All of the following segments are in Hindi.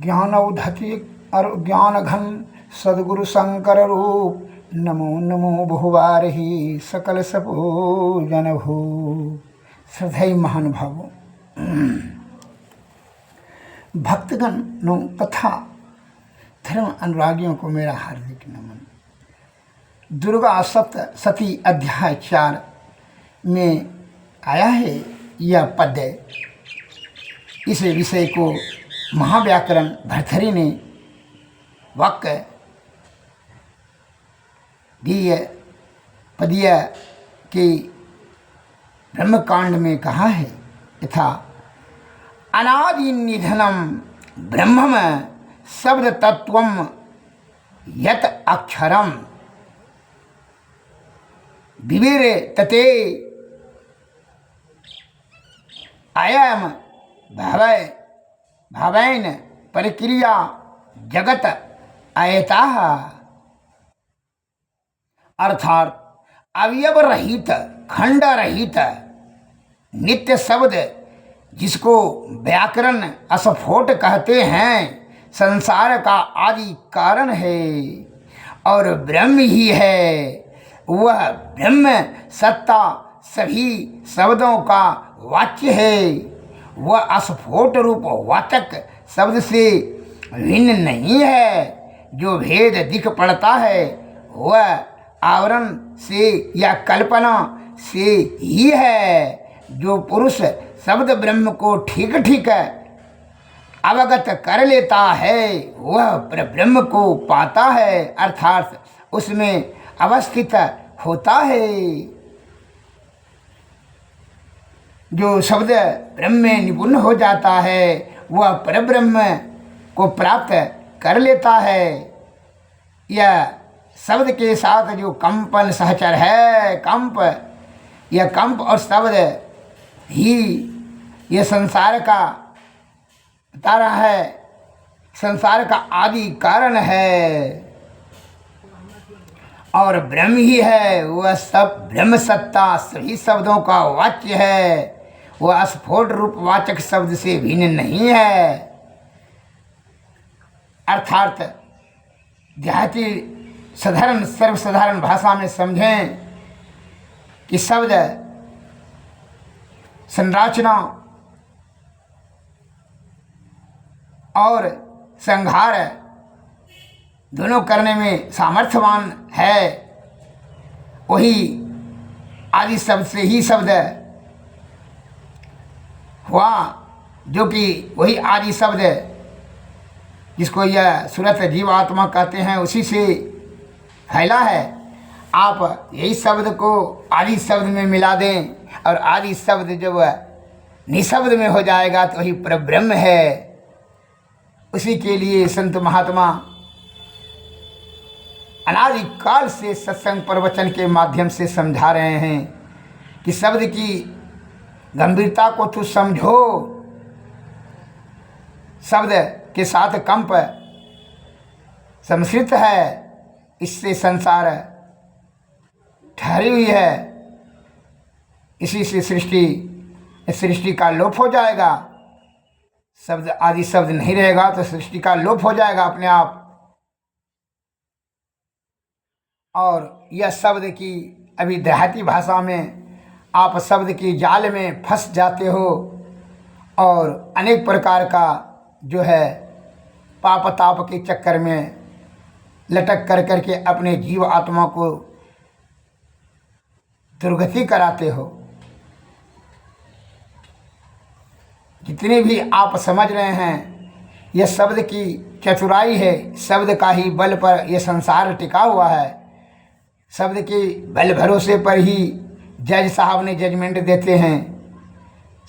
ज्ञानौधति और ज्ञान घन सद्गुरु शंकर रूप। नमो नमो बहुवारहि सकल सपूजन भू। श्रद्धेय महानुभावों, भक्तगण नो तथा धर्म अनुरागियों को मेरा हार्दिक नमन। दुर्गा सप्तशती अध्याय 4 में आया है यह पद्य। इस विषय को महाव्याकरण भर्तृहरि ने वाक्य दिय पद्य के ब्रह्मकांड में कहा है यथा अनादि निधनम ब्रह्म शब्द तत्वम यत अक्षरम विवेर तते अयम भावैन परिक्रिया जगत अयता, अर्थात अवयव रहित खंड रहित नित्य शब्द जिसको व्याकरण अस्फोट कहते हैं संसार का आदि कारण है और ब्रह्म ही है। वह ब्रह्म सत्ता सभी शब्दों का वाच्य है। वह अस्फोट रूप वाचक शब्द से भिन्न नहीं है। जो भेद दिख पड़ता है वह आवरण से या कल्पना से ही है। जो पुरुष शब्द ब्रह्म को ठीक ठीक अवगत कर लेता है वह ब्रह्म को पाता है, अर्थात उसमें अवस्थित होता है। जो शब्द ब्रह्म में निपुण हो जाता है वह परब्रह्म को प्राप्त कर लेता है। यह शब्द के साथ जो कंपन सहचर है, यह कंप और शब्द ही यह संसार का बता रहा है, संसार का आदि कारण है और ब्रह्म ही है। वह सब ब्रह्म सत्ता सभी शब्दों का वाच्य है। वह स्फोट रूप वाचक शब्द से भिन्न नहीं है, अर्थात देहाती साधारण सर्वसाधारण भाषा में समझें कि शब्द संरचना और संहार दोनों करने में सामर्थ्यवान है। वही आदि शब्द से ही शब्द हुआ, जो कि वही आदि शब्द जिसको यह सूरत जीवात्मा कहते हैं उसी से फैला है। आप यही शब्द को आदि शब्द में मिला दें और आदि शब्द जब निशब्द में हो जाएगा तो वही परब्रह्म है। उसी के लिए संत महात्मा अनादिकाल से सत्संग प्रवचन के माध्यम से समझा रहे हैं कि शब्द की गंभीरता को तो समझो। शब्द के साथ कंप सम्मिश्रित है, इससे संसार ठहरी हुई है। इसी से सृष्टि का लोप हो जाएगा। शब्द आदि शब्द नहीं रहेगा तो सृष्टि का लोप हो जाएगा अपने आप। और यह शब्द की अभी देहाती भाषा में आप शब्द की जाल में फंस जाते हो और अनेक प्रकार का जो है पाप ताप के चक्कर में लटक कर करके अपने जीव आत्मा को दुर्गति कराते हो। जितने भी आप समझ रहे हैं यह शब्द की चतुराई है, शब्द का ही बल पर यह संसार टिका हुआ है। शब्द के बल भरोसे पर ही जज साहब ने जजमेंट देते हैं,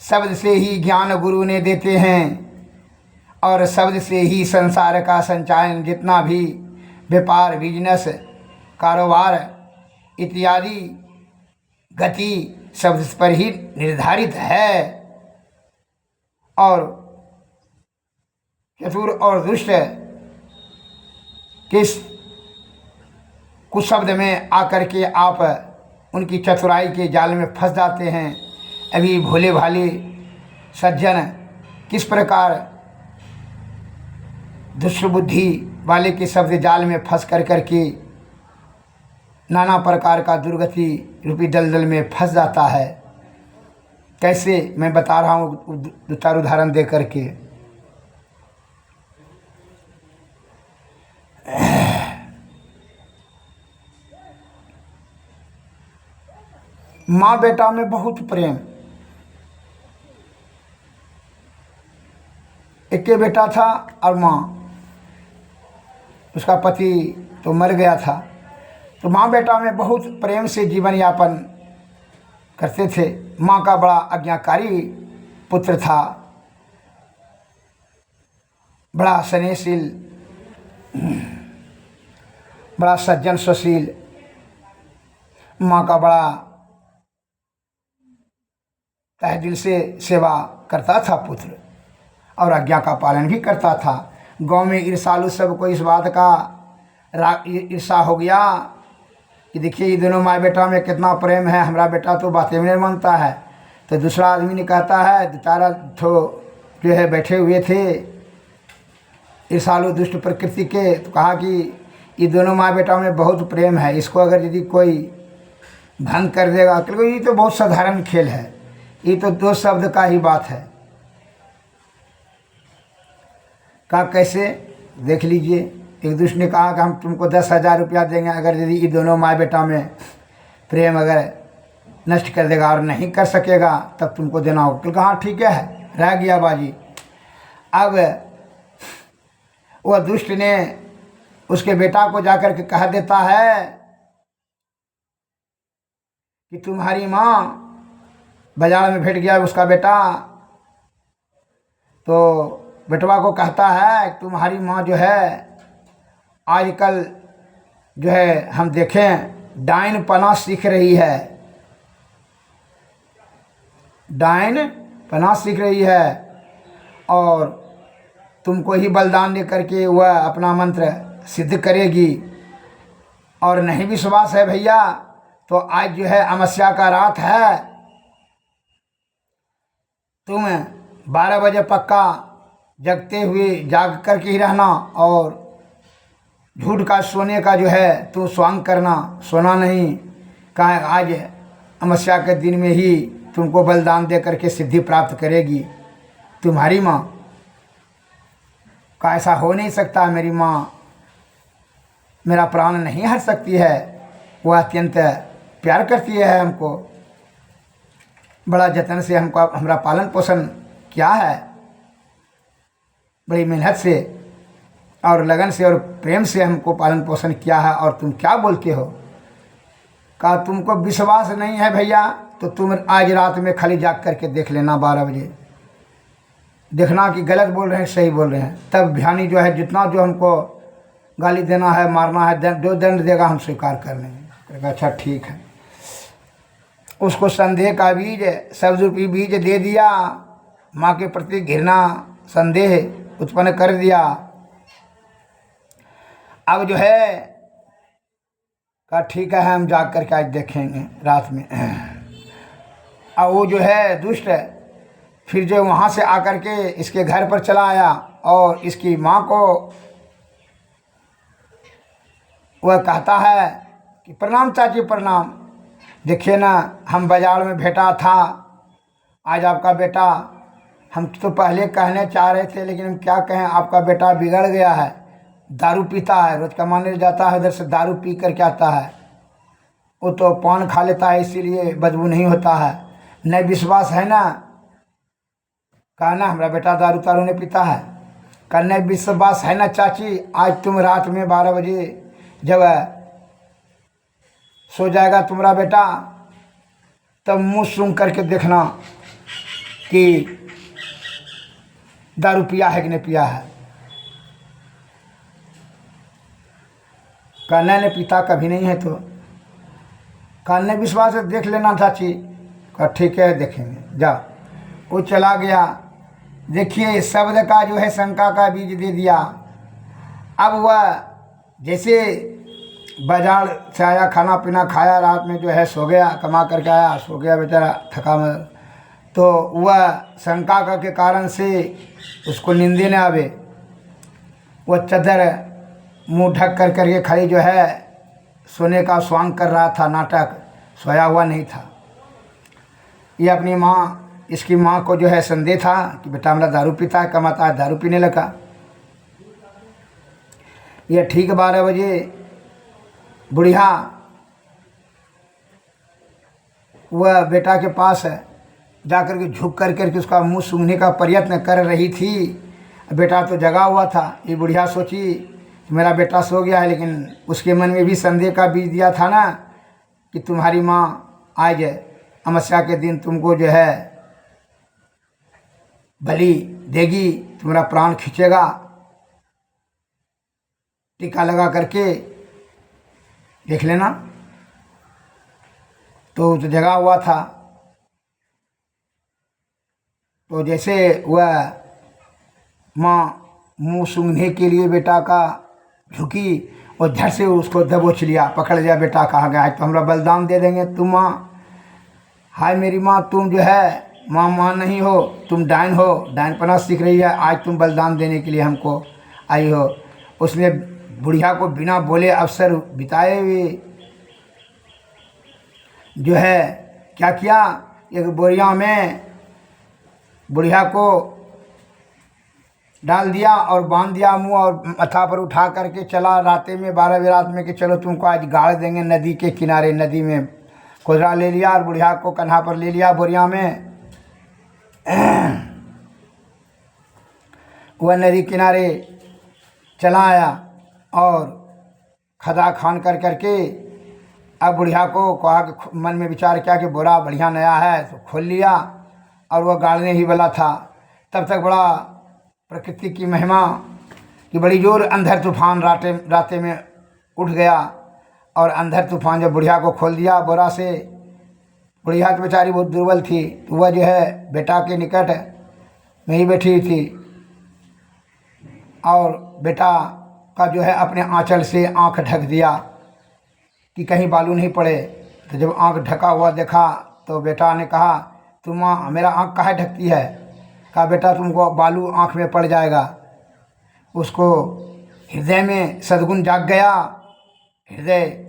शब्द से ही ज्ञान गुरु ने देते हैं और शब्द से ही संसार का संचालन जितना भी व्यापार बिजनेस कारोबार इत्यादि गति शब्द पर ही निर्धारित है। और चतुर और दुष्ट किस कुछ शब्द में आकर के आप उनकी चतुराई के जाल में फंस जाते हैं। अभी भोले भाले सज्जन किस प्रकार दुष्ट बुद्धि वाले के शब्द जाल में फंस कर के नाना प्रकार का दुर्गति रूपी दलदल में फंस जाता है। कैसे, मैं बता रहा हूँ दो चार उदाहरण दे करके। माँ बेटा में बहुत प्रेम। एक ही बेटा था और माँ, उसका पति तो मर गया था, तो माँ बेटा में बहुत प्रेम से जीवन यापन करते थे। माँ का बड़ा आज्ञाकारी पुत्र था, बड़ा स्नेहशील, बड़ा सज्जन सुशील, माँ का बड़ा तहे दिल से सेवा करता था पुत्र, और आज्ञा का पालन भी करता था। गांव में ईर्षालु सबको इस बात का ईर्षा हो गया कि देखिए ये दोनों माँ बेटा में कितना प्रेम है, हमारा बेटा तो बातें में नहीं मानता है। तो दूसरा आदमी ने कहता है, बेचारा तो जो है बैठे हुए थे ईर्षालु दुष्ट प्रकृति के, तो कहा कि ये दोनों माँ बेटा में बहुत प्रेम है, इसको अगर यदि कोई भंग कर देगा, क्योंकि ये तो बहुत साधारण खेल है, ये तो दो शब्द का ही बात है। कहा कैसे, देख लीजिए। एक दूसरे ने कहा कि हम तुमको 10,000 रुपया देंगे अगर यदि ये दोनों माँ बेटा में प्रेम अगर नष्ट कर देगा और नहीं कर सकेगा तब तुमको देना होगा। क्योंकि हाँ ठीक है, रह गया बाजी। अब वह दुष्ट ने उसके बेटा को जाकर के कह देता है कि तुम्हारी माँ, बाजार में भेंट गया उसका बेटा, तो बेटवा को कहता है तुम्हारी माँ जो है आजकल जो है हम देखें डाइन पना सीख रही है, डाइन पना सीख रही है, और तुमको ही बलिदान दे करके वह अपना मंत्र सिद्ध करेगी। और नहीं विश्वास है भैया तो आज जो है अमावस्या का रात है, तुम 12 बजे पक्का जगते हुए जाग कर के ही रहना, और झूठ का सोने का जो है तू स्वांग करना, सोना नहीं। कहा आज अमावस्या के दिन में ही तुमको बलिदान दे करके सिद्धि प्राप्त करेगी तुम्हारी माँ। का ऐसा हो नहीं सकता, मेरी माँ मेरा प्राण नहीं हर सकती है, वह अत्यंत प्यार करती है हमको, बड़ा जतन से हमको हमारा पालन पोषण किया है, बड़ी मेहनत से और लगन से और प्रेम से हमको पालन पोषण किया है, और तुम क्या बोलते हो। कहा तुमको विश्वास नहीं है भैया तो तुम आज रात में खाली जाग करके देख लेना, 12 बजे देखना कि गलत बोल रहे हैं सही बोल रहे हैं। तब भियानी जो है जितना जो हमको गाली देना है मारना है जो दंड देगा हम स्वीकार कर लेंगे। अच्छा ठीक है। उसको संदेह का बीज, सब्ज़रूपी बीज दे दिया, माँ के प्रति घृणा संदेह उत्पन्न कर दिया। अब जो है कहा ठीक है हम जाग करके आज देखेंगे रात में। अब वो जो है दुष्ट फिर जो वहाँ से आकर के इसके घर पर चला आया और इसकी माँ को वह कहता है कि प्रणाम चाची प्रणाम, देखिए ना हम बाज़ार में भेटा था आज आपका बेटा, हम तो पहले कहने चाह रहे थे लेकिन हम क्या कहें, आपका बेटा बिगड़ गया है, दारू पीता है, रोज कमाने जाता है उधर से दारू पी करके आता है, वो तो पान खा लेता है इसीलिए बदबू नहीं होता है। नहीं विश्वास है ना, कहा ना हमारा बेटा दारू तारू नहीं पीता है। कहा नहीं विश्वास है ना चाची, आज तुम रात में 12 बजे जब सो जाएगा तुम्हारा बेटा तब मुँह सूंघ करके देखना कि दारू पिया है कि नहीं पिया है। कहने ने पीता कभी नहीं है, तो कहने विश्वास है देख लेना चाची। कहा ठीक है देखेंगे, जा। वो चला गया। देखिए शब्द का जो है शंका का बीज दे दिया। अब वह जैसे बाजार से आया, खाना पीना खाया, रात में जो है सो गया, कमा करके आया, सो गया बेचारा थका में, तो वह शंका के कारण से उसको नींद न आवे, वो चादर मुंह ढक कर करके खाली जो है सोने का स्वांग कर रहा था, नाटक, सोया हुआ नहीं था। ये अपनी माँ, इसकी माँ को जो है संदेह था कि बेटा हमारा दारू पीता है, कमाता है, दारू पीने लगा। ये ठीक 12 बजे बुढ़िया वह बेटा के पास जाकर के झुक कर करके उसका मुंह सूंघने का प्रयत्न कर रही थी। बेटा तो जगा हुआ था। ये बुढ़िया सोची कि मेरा बेटा सो गया है, लेकिन उसके मन में भी संदेह का बीज दिया था ना कि तुम्हारी माँ आज अमावस्या के दिन तुमको जो है बलि देगी, तुम्हारा प्राण खींचेगा। टीका लगा करके देख लेना। तो जगा हुआ था। तो जैसे वह माँ मुंह सूंघने के लिए बेटा का झुकी और झट से उसको दबोच लिया, पकड़ लिया। बेटा कहाँ गया? तो हमरा बलिदान दे देंगे। तुम माँ, हाय मेरी माँ, तुम जो है माँ नहीं हो, तुम डायन हो, डायनपना सीख रही है। आज तुम बलिदान देने के लिए हमको आई हो। उसने बुढ़िया को बिना बोले अवसर बिताए हुए जो है क्या किया, एक बोरिया में बुढ़िया को डाल दिया और बांध दिया मुंह, और माथा पर उठा करके चला राते में 12 बजे रात में कि चलो तुमको आज गाड़ देंगे नदी के किनारे। नदी में कोदरा ले लिया और बुढ़िया को कन्हा पर ले लिया बोरिया में। वह नदी किनारे चला आया और खदा खान कर करके अब बुढ़िया को कहा कि मन में विचार किया कि बोरा बढ़िया नया है, तो खोल लिया और वह गाड़ने ही वाला था। तब तक बड़ा प्रकृति की महिमा कि बड़ी जोर अंधर तूफान राते में उठ गया। और अंधर तूफान जब बुढ़िया को खोल दिया बोरा से, बुढ़िया तो बेचारी बहुत दुर्बल थी, तो वह जो है बेटा के निकट में ही बैठी थी और बेटा का जो है अपने आंचल से आंख ढक दिया कि कहीं बालू नहीं पड़े। तो जब आंख ढका हुआ देखा तो बेटा ने कहा, तुम माँ मेरा आंख काहे ढकती है? कहा बेटा तुमको बालू आंख में पड़ जाएगा। उसको हृदय में सद्गुण जाग गया, हृदय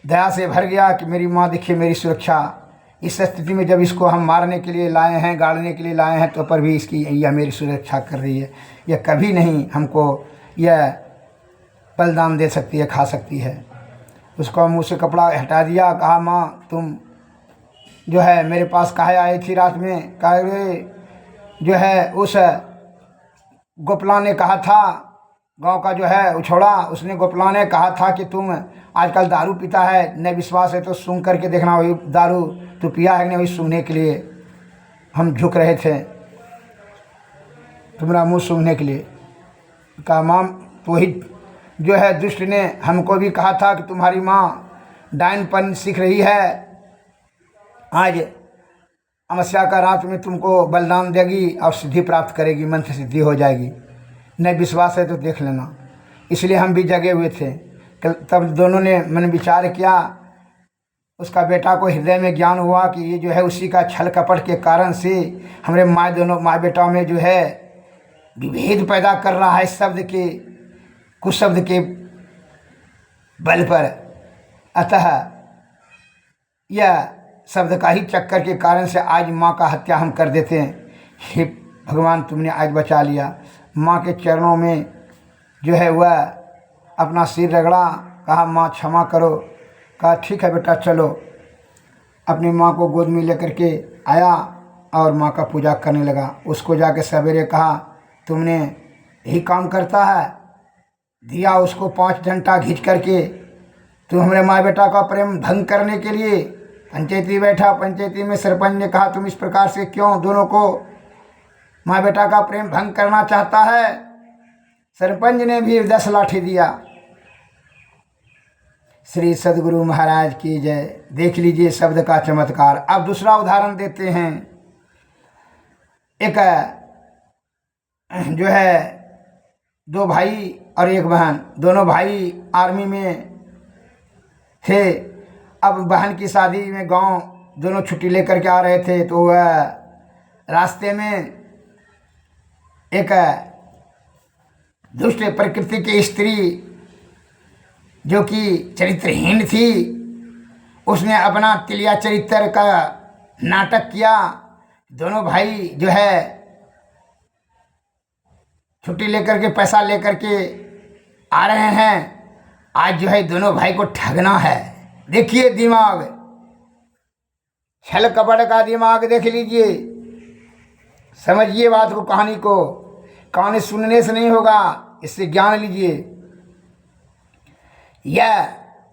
दया से भर गया कि मेरी माँ देखिए मेरी सुरक्षा। इस स्थिति में जब इसको हम मारने के लिए लाए हैं, गाड़ने के लिए लाए हैं, तो पर भी इसकी यह मेरी सुरक्षा कर रही है। यह कभी नहीं हमको यह बलिदान दे सकती है, खा सकती है। उसको मुँह से कपड़ा हटा दिया। कहा माँ तुम जो है मेरे पास काहे आई थी रात में? कहा जो है उस गोपला ने कहा था, गांव का जो है उछोड़ा, उसने गोपला ने कहा था कि तुम आजकल दारू पीता है, न विश्वास है तो सूंघ करके देखना वही दारू तो पिया है नहीं, वही सूंघने के लिए हम झुक रहे थे, तुम्हारा मुंह सूंघने के लिए। कहा माँ वही जो है दुष्ट ने हमको भी कहा था कि तुम्हारी माँ डायनपन सीख रही है, आज अमावस्या का रात में तुमको बलिदान देगी और सिद्धि प्राप्त करेगी, मंत्र सिद्धि हो जाएगी। नहीं विश्वास है तो देख लेना। इसलिए हम भी जगे हुए थे। तब दोनों ने मन विचार किया। उसका बेटा को हृदय में ज्ञान हुआ कि ये जो है उसी का छल कपट के कारण से हमारे दोनों माँ बेटा में जो है विभेद पैदा कर रहा है, शब्द के कुशब्द के बल पर। अतः यह शब्द का ही चक्कर के कारण से आज माँ का हत्या हम कर देते हैं। हे भगवान तुमने आज बचा लिया। माँ के चरणों में जो है वह अपना सिर रगड़ा, कहा माँ क्षमा करो। कहा ठीक है बेटा चलो। अपनी माँ को गोद में लेकर के आया और माँ का पूजा करने लगा। उसको जाके सवेरे कहा तुमने यही काम करता है, दिया उसको 5 डंडा घींच करके, तुम हमारे माँ बेटा का प्रेम भंग करने के लिए। पंचायती बैठा, पंचायती में सरपंच ने कहा तुम इस प्रकार से क्यों दोनों को माँ बेटा का प्रेम भंग करना चाहता है? सरपंच ने भी 10 लाठी दिया। श्री सद्गुरु महाराज की जय। देख लीजिए शब्द का चमत्कार। अब दूसरा उदाहरण देते हैं। एक जो है 2 भाई और 1 बहन, दोनों भाई आर्मी में थे। अब बहन की शादी में गांव दोनों छुट्टी लेकर के आ रहे थे, तो वह रास्ते में एक दुष्ट प्रकृति की स्त्री जो कि चरित्रहीन थी, उसने अपना तिलिया चरित्र का नाटक किया। दोनों भाई जो है छुट्टी लेकर के, पैसा लेकर के आ रहे हैं। आज जो है दोनों भाई को ठगना है। देखिए दिमाग, छल कपट का दिमाग देख लीजिए, समझिए बात को, कहानी को। कहानी सुनने से नहीं होगा, इससे ज्ञान लीजिए। यह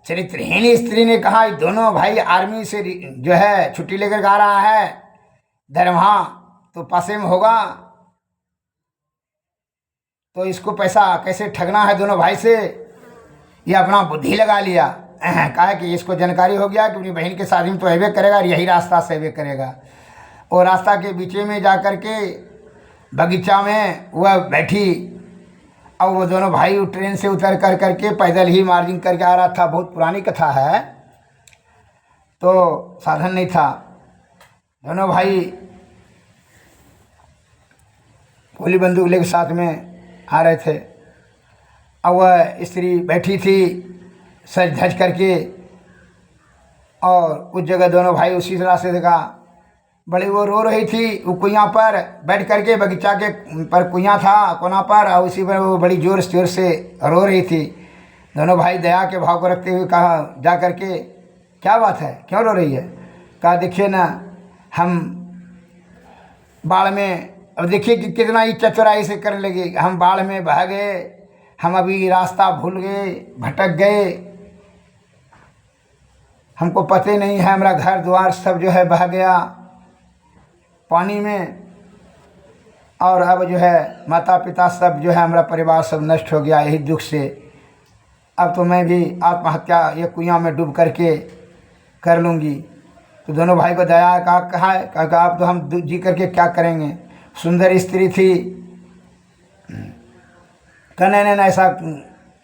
चरित्रहीन स्त्री ने कहा दोनों भाई आर्मी से जो है छुट्टी लेकर आ रहा है, दरमहा तो पासे में होगा, तो इसको पैसा कैसे ठगना है दोनों भाई से। ये अपना बुद्धि लगा लिया। कहा कि इसको जानकारी हो गया कि अपनी बहन के शादी में तो अबे करेगा और यही रास्ता से अबे करेगा। और रास्ता के बीच में जा कर के बगीचा में वह बैठी। अब वो दोनों भाई ट्रेन से उतर कर करके पैदल ही मार्जिंग करके आ रहा था। बहुत पुरानी कथा है, तो साधन नहीं था। दोनों भाई गोली बंदूक लेके साथ में आ रहे थे। अब वह स्त्री बैठी थी सज धज करके, और कुछ जगह दोनों भाई उसी रास्ते देखा। बड़ी वो रो रही थी, वो कुइयाँ पर बैठ करके, बगीचा के पर कुइयाँ था कोना पर, और उसी पर वो बड़ी जोर से रो रही थी। दोनों भाई दया के भाव को रखते हुए कहा जा करके, क्या बात है, क्यों रो रही है? कहा देखिए ना, हम बाढ़ में, अब देखिए कि कितना ही चतुराई से करने लगे। हम बाढ़ में बह गए, हम अभी रास्ता भूल गए, भटक गए, हमको पता नहीं है, हमारा घर द्वार सब जो है बह गया पानी में, और अब जो है माता पिता सब जो है, हमारा परिवार सब नष्ट हो गया यही दुख से। अब तो मैं भी आत्महत्या ये कुआं में डूब करके कर लूँगी। तो दोनों भाई को दया कहा आप तो हम जी करके क्या करेंगे। सुंदर स्त्री थी, कहने नहीं ऐसा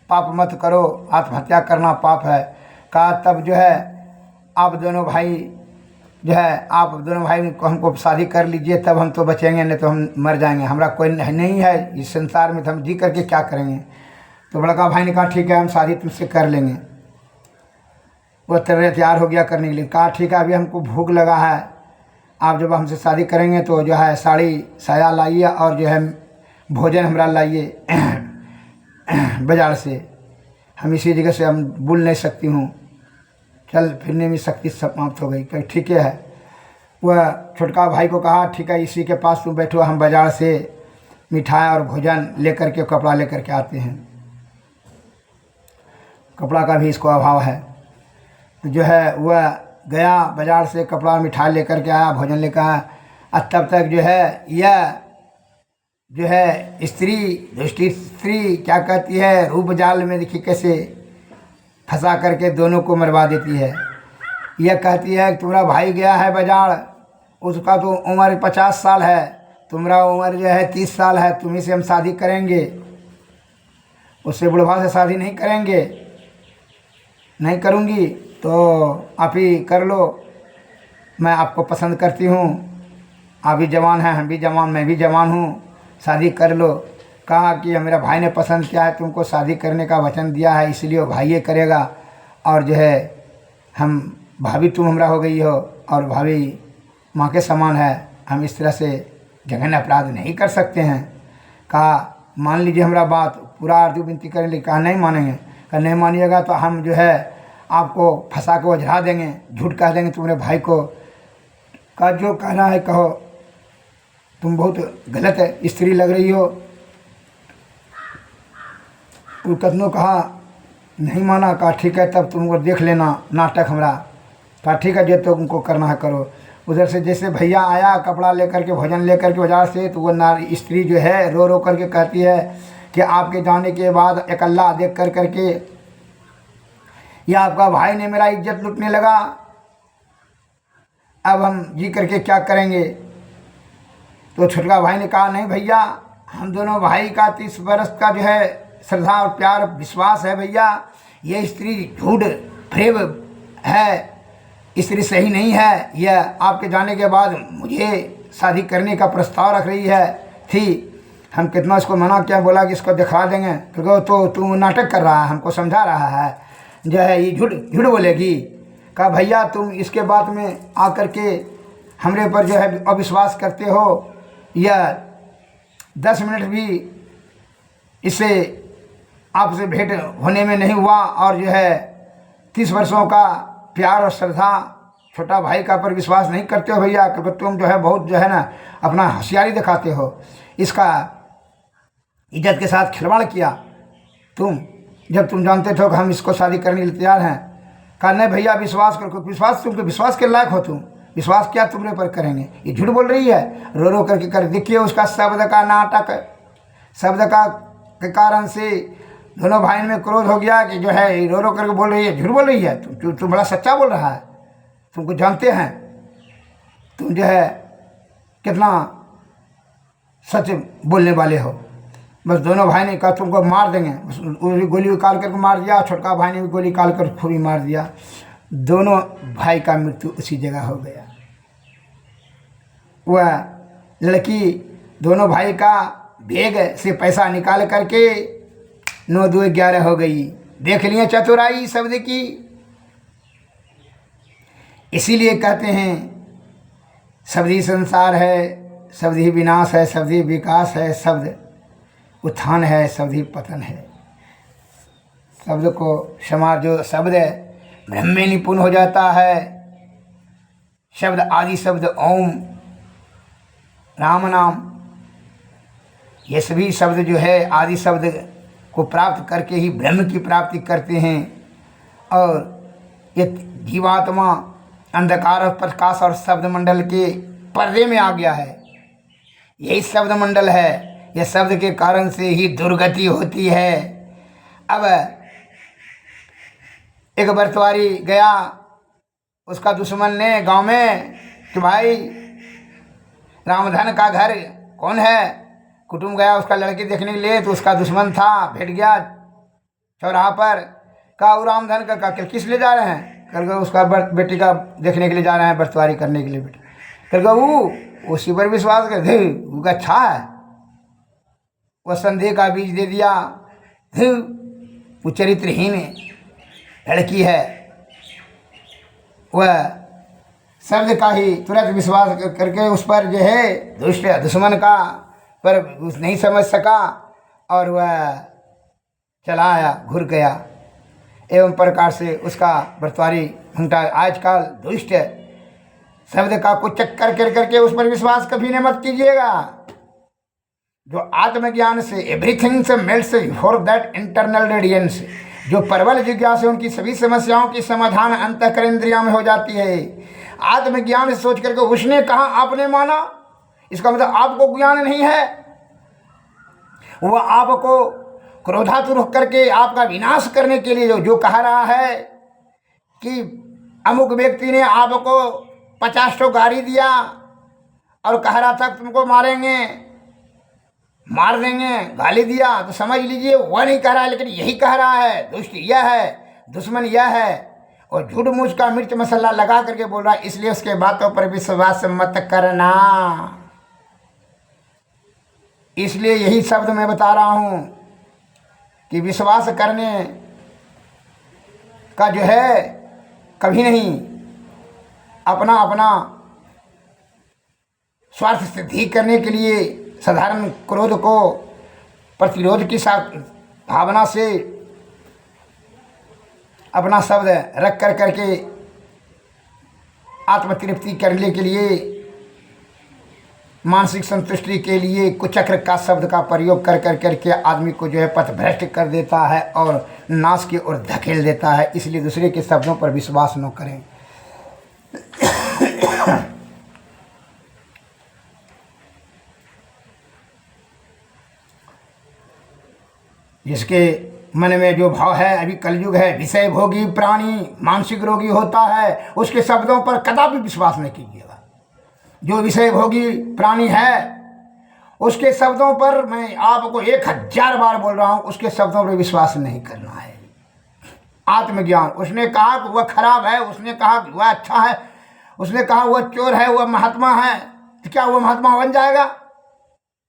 पाप मत करो, आत्महत्या करना पाप है। कहा तब जो है आप दोनों भाई जो है, आप दोनों भाई को हमको शादी कर लीजिए, तब हम तो बचेंगे, नहीं तो हम मर जाएंगे। हमारा कोई नहीं है इस संसार में, तो हम जी करके क्या करेंगे। तो बड़का भाई ने कहा ठीक है, हम शादी तुमसे कर लेंगे। वो तैयार हो गया करने के लिए। कहा ठीक है, अभी हमको भूख लगा है, आप जब हमसे शादी करेंगे तो जो है साड़ी साया लाइए, और जो है भोजन हमरा लाइए बाजार से, हम इसी जगह से हम भूल नहीं सकती हूँ, चल फिरने में शक्ति समाप्त हो गई। कहीं ठीक है। वह छोटका भाई को कहा ठीक है, इसी के पास तुम बैठो, हम बाजार से मिठाई और भोजन लेकर के, कपड़ा लेकर के आते हैं। कपड़ा का भी इसको अभाव है। तो जो है वह गया बाजार से, कपड़ा मिठाई लेकर के आया, भोजन लेकर आया। और तब तक जो है यह जो है स्त्री, दुष्टी स्त्री क्या कहती है, रूप जाल में देखिए कैसे फंसा करके दोनों को मरवा देती है। यह कहती है कि तुम्हारा भाई गया है बाजार, उसका तो उम्र 50 साल है, तुम्हारा उम्र जो है 30 साल है, तुम्ही से हम शादी करेंगे, उससे बुढ़वा से शादी नहीं करेंगे, नहीं करूँगी, तो आप ही कर लो, मैं आपको पसंद करती हूँ, आप भी जवान हैं, हम भी जवान, मैं भी जवान हूँ, शादी कर लो। कहा कि मेरा भाई ने पसंद किया है, तुमको शादी करने का वचन दिया है, इसलिए वो भाई ये करेगा, और जो है हम भाभी तुम हमरा हो गई हो, और भाभी माँ के समान है, हम इस तरह से जघन्य अपराध नहीं कर सकते हैं। कहा मान लीजिए हमारा बात, पूरा आरती विनती करेंगे। कहा नहीं मानेंगे। कहा नहीं मानिएगा तो हम जो है आपको फंसा के वजरा देंगे, झूठ कह देंगे तुम्हारे भाई को। कहा जो कहना है कहो, तुम बहुत गलत स्त्री लग रही हो। कतनों कहा नहीं माना। कहा ठीक है, तब तुमको देख लेना नाटक हमरा। कहा ठीक है, जो तुमको करना है करो। उधर से जैसे भैया आया कपड़ा लेकर के, भोजन लेकर के बाजार से, तो वो नारी स्त्री जो है रो रो करके कहती है कि आपके जाने के बाद अकेला देख कर करके या आपका भाई ने मेरा इज्जत लूटने लगा, अब हम जी करके क्या करेंगे। तो छोटका भाई ने कहा नहीं भैया, हम दोनों भाई का 30 वर्ष का जो है श्रद्धा और प्यार विश्वास है भैया, ये स्त्री झूठ फरेब है, स्त्री सही नहीं है। यह आपके जाने के बाद मुझे शादी करने का प्रस्ताव रख रही है थी, हम कितना इसको मना किया, बोला कि इसको दिखा देंगे, क्योंकि तो तू नाटक कर रहा है, हमको समझा रहा है जो है ये झूठ झूठ बोलेगी। कहा भैया तुम इसके बाद में आकर के हमरे पर जो है अविश्वास करते हो, या 10 मिनट भी इससे आपसे भेंट होने में नहीं हुआ, और जो है 30 वर्षों का प्यार और श्रद्धा छोटा भाई का पर विश्वास नहीं करते हो भैया, क्योंकि तुम जो है बहुत जो है ना अपना होशियारी दिखाते हो, इसका इज्जत के साथ खिलवाड़ किया तुम, जब तुम जानते थे कि हम इसको शादी करने के लिए तैयार हैं। कहा नहीं भैया विश्वास करो, विश्वास तुम विश्वास के लायक हो, तुम विश्वास क्या तुम्हारे पर करेंगे, ये झूठ बोल रही है, रो रो करके कर। देखिए उसका शब्द का नाटक, शब्द का के कारण से दोनों भाई में क्रोध हो गया कि जो है रो रो करके बोल रही है, झूठ बोल रही है, तुम बड़ा सच्चा बोल रहा है, तुमको जानते हैं तुम जो है कितना सच बोलने वाले हो। बस दोनों भाई ने कहा तुमको मार देंगे, गोली निकाल करके मार दिया, छोटका भाई ने भी गोली निकाल कर खूबी मार दिया, दोनों भाई का मृत्यु उसी जगह हो गया। वह लड़की दोनों भाई का बैग से पैसा निकाल करके 9 2 11 हो गई। देख लिए चतुराई शब्द की। इसीलिए कहते हैं शब्द ही संसार है, शब्द ही विनाश है, शब्द ही विकास है, शब्द उत्थान है, शब्द ही पतन है। शब्द को समाज जो शब्द ब्रह्म में निपुण हो जाता है। शब्द आदि शब्द ओम राम नाम, ये सभी शब्द जो है आदि शब्द को प्राप्त करके ही ब्रह्म की प्राप्ति करते हैं। और ये जीवात्मा अंधकार और प्रकाश और शब्द मंडल के पर्दे में आ गया है, यही शब्द मंडल है। यह शब्द के कारण से ही दुर्गति होती है। अब एक बरतवारी गया, उसका दुश्मन ने गांव में कि भाई रामधन का घर कौन है, कुटुंब गया उसका लड़की देखने के लिए, तो उसका दुश्मन था, भेट गया चौराहा पर। कहा वो रामधन का कहा किस लिए जा रहे हैं, कल उसका बेटी का देखने के लिए जा रहे हैं, बरतवारी करने के लिए बेटा। कल वो उसी पर विश्वास कर वो अच्छा है, वह संदेह का बीज दे दिया, वो चरित्रहीन लड़की है, वह शब्द का ही तुरंत विश्वास करके उस पर जो है दुष्ट दुश्मन का पर उस नहीं समझ सका, और वह चला आया, घुर गया। एवं प्रकार से उसका बरतवारी घंटा आजकल दुष्ट शब्द का कुछ चक्कर कर करके उस पर विश्वास कभी न मत कीजिएगा। जो आत्मज्ञान से एवरीथिंग से melts for that internal radiance, जो प्रबल जिज्ञासा से उनकी सभी समस्याओं की समाधान अंतःकरण इंद्रियों में हो जाती है। आत्मज्ञान से सोच करके उसने कहा आपने माना, इसका मतलब आपको ज्ञान नहीं है। वह आपको क्रोधातुर होकर के आपका विनाश करने के लिए जो कह रहा है कि अमुक व्यक्ति ने आपको 50 ठो गाली दिया और कह रहा था तुमको मारेंगे, मार देंगे, गाली दिया, तो समझ लीजिए वह नहीं कह रहा है, लेकिन यही कह रहा है दुष्ट यह है, दुश्मन यह है, और झूठ मूठ का मिर्च मसाला लगा करके बोल रहा है। इसलिए उसके बातों पर विश्वास मत करना। इसलिए यही शब्द मैं बता रहा हूँ कि विश्वास करने का जो है कभी नहीं अपना अपना स्वार्थ सिद्धि करने के लिए साधारण क्रोध को प्रतिरोध की साथ भावना से अपना शब्द रख कर करके आत्मतृप्ति करने के लिए, मानसिक संतुष्टि के लिए कुचक्र का शब्द का प्रयोग कर कर करके आदमी को जो है पथभ्रष्ट कर देता है और नाश की ओर धकेल देता है। इसलिए दूसरे के शब्दों पर विश्वास न करें। जिसके मन में जो भाव है, अभी कलयुग है, विषय भोगी प्राणी मानसिक रोगी होता है, उसके शब्दों पर कदापि विश्वास नहीं कीजिएगा। जो विषय भोगी प्राणी है उसके शब्दों पर मैं आपको 1000 बार बोल रहा हूँ, उसके शब्दों पर विश्वास नहीं करना है। आत्मज्ञान, उसने कहा कि वह खराब है, उसने कहा कि वह अच्छा है, उसने कहा वह चोर है, वह महात्मा है, तो क्या वह महात्मा बन जाएगा?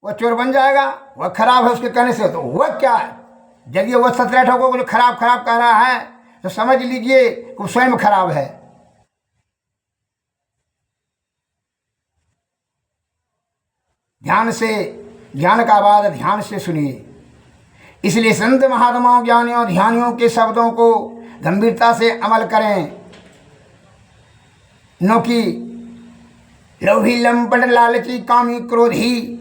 वो चोर बन जाएगा, वह खराब है उसके कहने से। तो वह क्या है, यदि वह सतरह ठोकों को जो खराब खराब कह रहा है तो समझ लीजिए कि वो स्वयं खराब है। ध्यान से, ज्ञान का बात ध्यान से सुनिए। इसलिए संत महात्माओं, ज्ञानियों, ध्यानियों के शब्दों को गंभीरता से अमल करें। नो कि लोभी, लंपट, लालची, कामी, क्रोधी,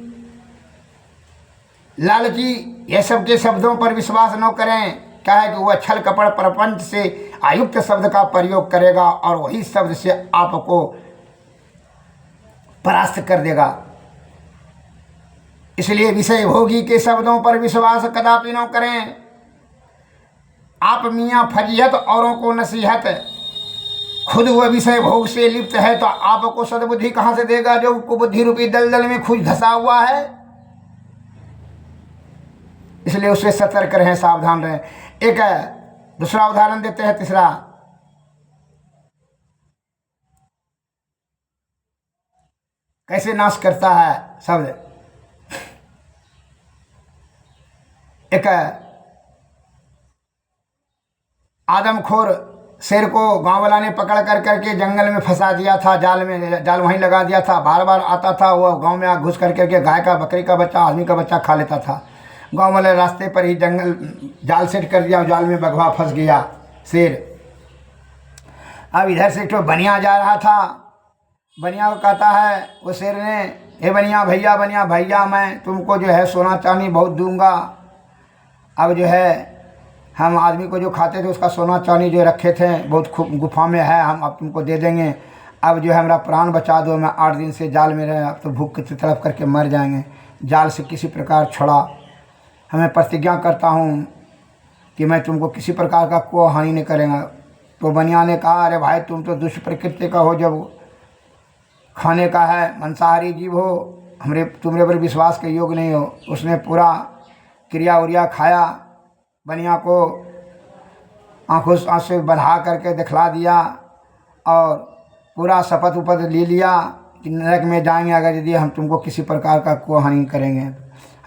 लालची, यह सब के शब्दों पर विश्वास न करें। क्या है कि वह छल कपट प्रपंच से आयुक्त शब्द का प्रयोग करेगा और वही शब्द से आपको परास्त कर देगा। इसलिए विषय भोगी के शब्दों पर विश्वास कदापि न करें। आप मियाँ फजीहत, औरों को नसीहत, खुद वह विषय भोग से लिप्त है तो आपको सद्बुद्धि कहाँ से देगा, जो कुबुद्धि रूपी दलदल में खुद धंसा हुआ है। इसलिए उससे सतर्क रहें, सावधान रहें। एक दूसरा उदाहरण देते हैं, तीसरा। कैसे नाश करता है शब्द। एक आदमखोर शेर को गांव वाला ने पकड़ कर करके जंगल में फंसा दिया था, जाल में, जाल वहीं लगा दिया था। बार बार आता था, वह गांव में घुस कर करके गाय का, बकरी का बच्चा, आदमी का बच्चा खा लेता था। गांव वाले रास्ते पर ही जंगल जाल सेट कर दिया, जाल में बगवा फंस गया शेर। अब इधर से तो बनिया जा रहा था, बनिया को कहता है वो शेर ने, हे बनिया भैया, बनिया भैया, मैं तुमको जो है सोना चांदी बहुत दूंगा। अब जो है हम आदमी को जो खाते थे उसका सोना चांदी जो रखे थे बहुत खूब गुफा में है, हम अब तुमको दे देंगे। अब जो है हमारा प्राण बचा दो, मैं 8 दिन से जाल में रहे, अब तो भूख की तरफ करके मर जाएंगे। जाल से किसी प्रकार छोड़ा, हमें प्रतिज्ञा करता हूँ कि मैं तुमको किसी प्रकार का कोई हानि नहीं करेंगे। तो बनिया ने कहा, अरे भाई तुम तो दुष्ट प्रकृति का हो, जब खाने का है, मांसाहारी जीव हो, तुम्हारे पर विश्वास के योग्य नहीं हो। उसने पूरा क्रिया उरिया खाया, बनिया को आँखों से बढ़ा करके दिखला दिया और पूरा शपथ उपथ ले लिया कि नरक में जाएंगे अगर यदि हम तुमको किसी प्रकार का कोई हानि करेंगे,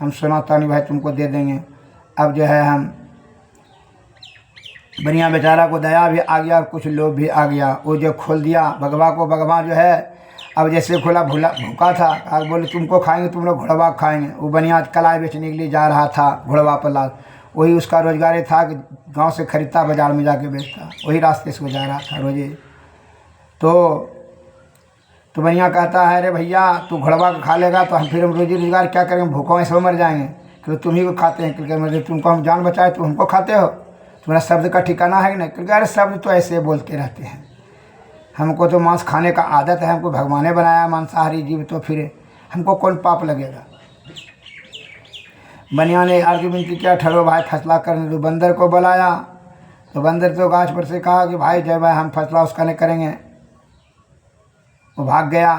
हम सोना चांदी भाई तुमको दे देंगे। अब जो है हम बनिया बेचारा को दया भी आ गया, कुछ लोभ भी आ गया। वो जो खोल दिया भगवा को, भगवा जो है अब जैसे खोला भूखा था, आज बोले तुमको खाएंगे, तुम लोग घोड़वा खाएंगे। वो बनिया कलाई बेचने के लिए जा रहा था, घोड़वा पर लाद, वही उसका रोजगार था कि गांव से खरीदता, बाजार में जाके बेचता, वही रास्ते से वो जा रहा था रोजे। तो बनिया कहता है, अरे भैया तू घोड़वा को खा लेगा तो हम फिर हम रोजी रोजगार क्या करेंगे, भूखों ऐसे मर जाएंगे। क्योंकि तुम ही को खाते हैं, क्योंकि मतलब तुमको हम जान बचाए, तुम हमको खाते हो, तुम्हारा शब्द का ठिकाना है कि नहीं। क्योंकि अरे शब्द तो ऐसे बोलते रहते हैं, हमको तो मांस खाने का आदत है, हमको भगवान ने बनाया मांसाहारी जीव, तो फिर हमको कौन पाप लगेगा। बनिया ने अर्ज विनती किया, ठहरो भाई फैसला करने दो। बंदर को बुलाया तो बंदर तो गाछ पर से कहा कि भाई जय भाई हम फैसला उसका नहीं करेंगे। वो भाग गया।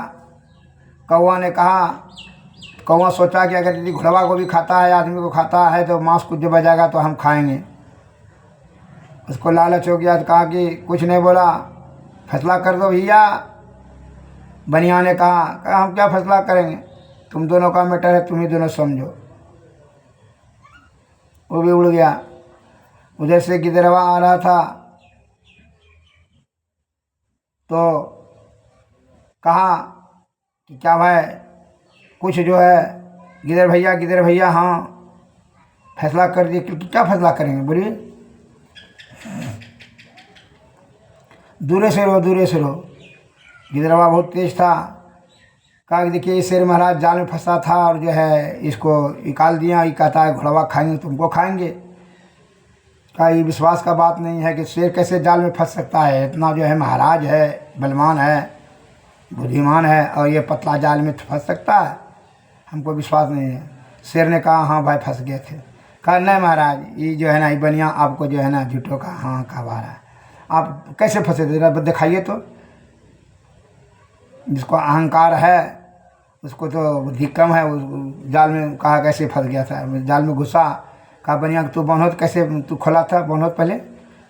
कौवा ने कहा, कौवा सोचा कि अगर यदि घोड़वा को भी खाता है, आदमी को खाता है, तो मांस कुछ जो बजाएगा तो हम खाएंगे। उसको लालच हो गया तो कहा कि कुछ नहीं बोला, फैसला कर दो भैया। बनिया ने कहा हम क्या फैसला करेंगे, तुम दोनों का मैटर है, तुम ही दोनों समझो। वो भी उड़ गया। उधर से गिदरवा आ रहा था तो कहा कि क्या भाई कुछ जो है, गिदर भैया हाँ फैसला कर दिए। क्या फैसला करेंगे बोलिए। दूरे से रहो। गिदरवा बहुत तेज था। कहा कि देखिए शेर महाराज जाल में फंसा था और जो है इसको निकाल दिया, ये कहता है घोड़वा खाएंगे तुमको खाएंगे। कहा ये विश्वास का बात नहीं है कि शेर कैसे जाल में फंस सकता है, इतना जो है महाराज है, बलवान है, बुद्धिमान है, और ये पतला जाल में फंस सकता है, हमको विश्वास नहीं है। शेर ने कहा हाँ भाई फंस गए थे। कहा नहीं महाराज, ये जो है ना, ये बनिया आपको जो है ना झूठों का हाँ कहवा रहा है, आप कैसे फंसे थे, जरा दिखाइए तो। जिसको अहंकार है उसको तो बुद्धि कम है, उस जाल में कहा कैसे फंस गया था, जाल में घुसा। कहा बनिया तू बांधो, कैसे तू खोला था, बांधो पहले,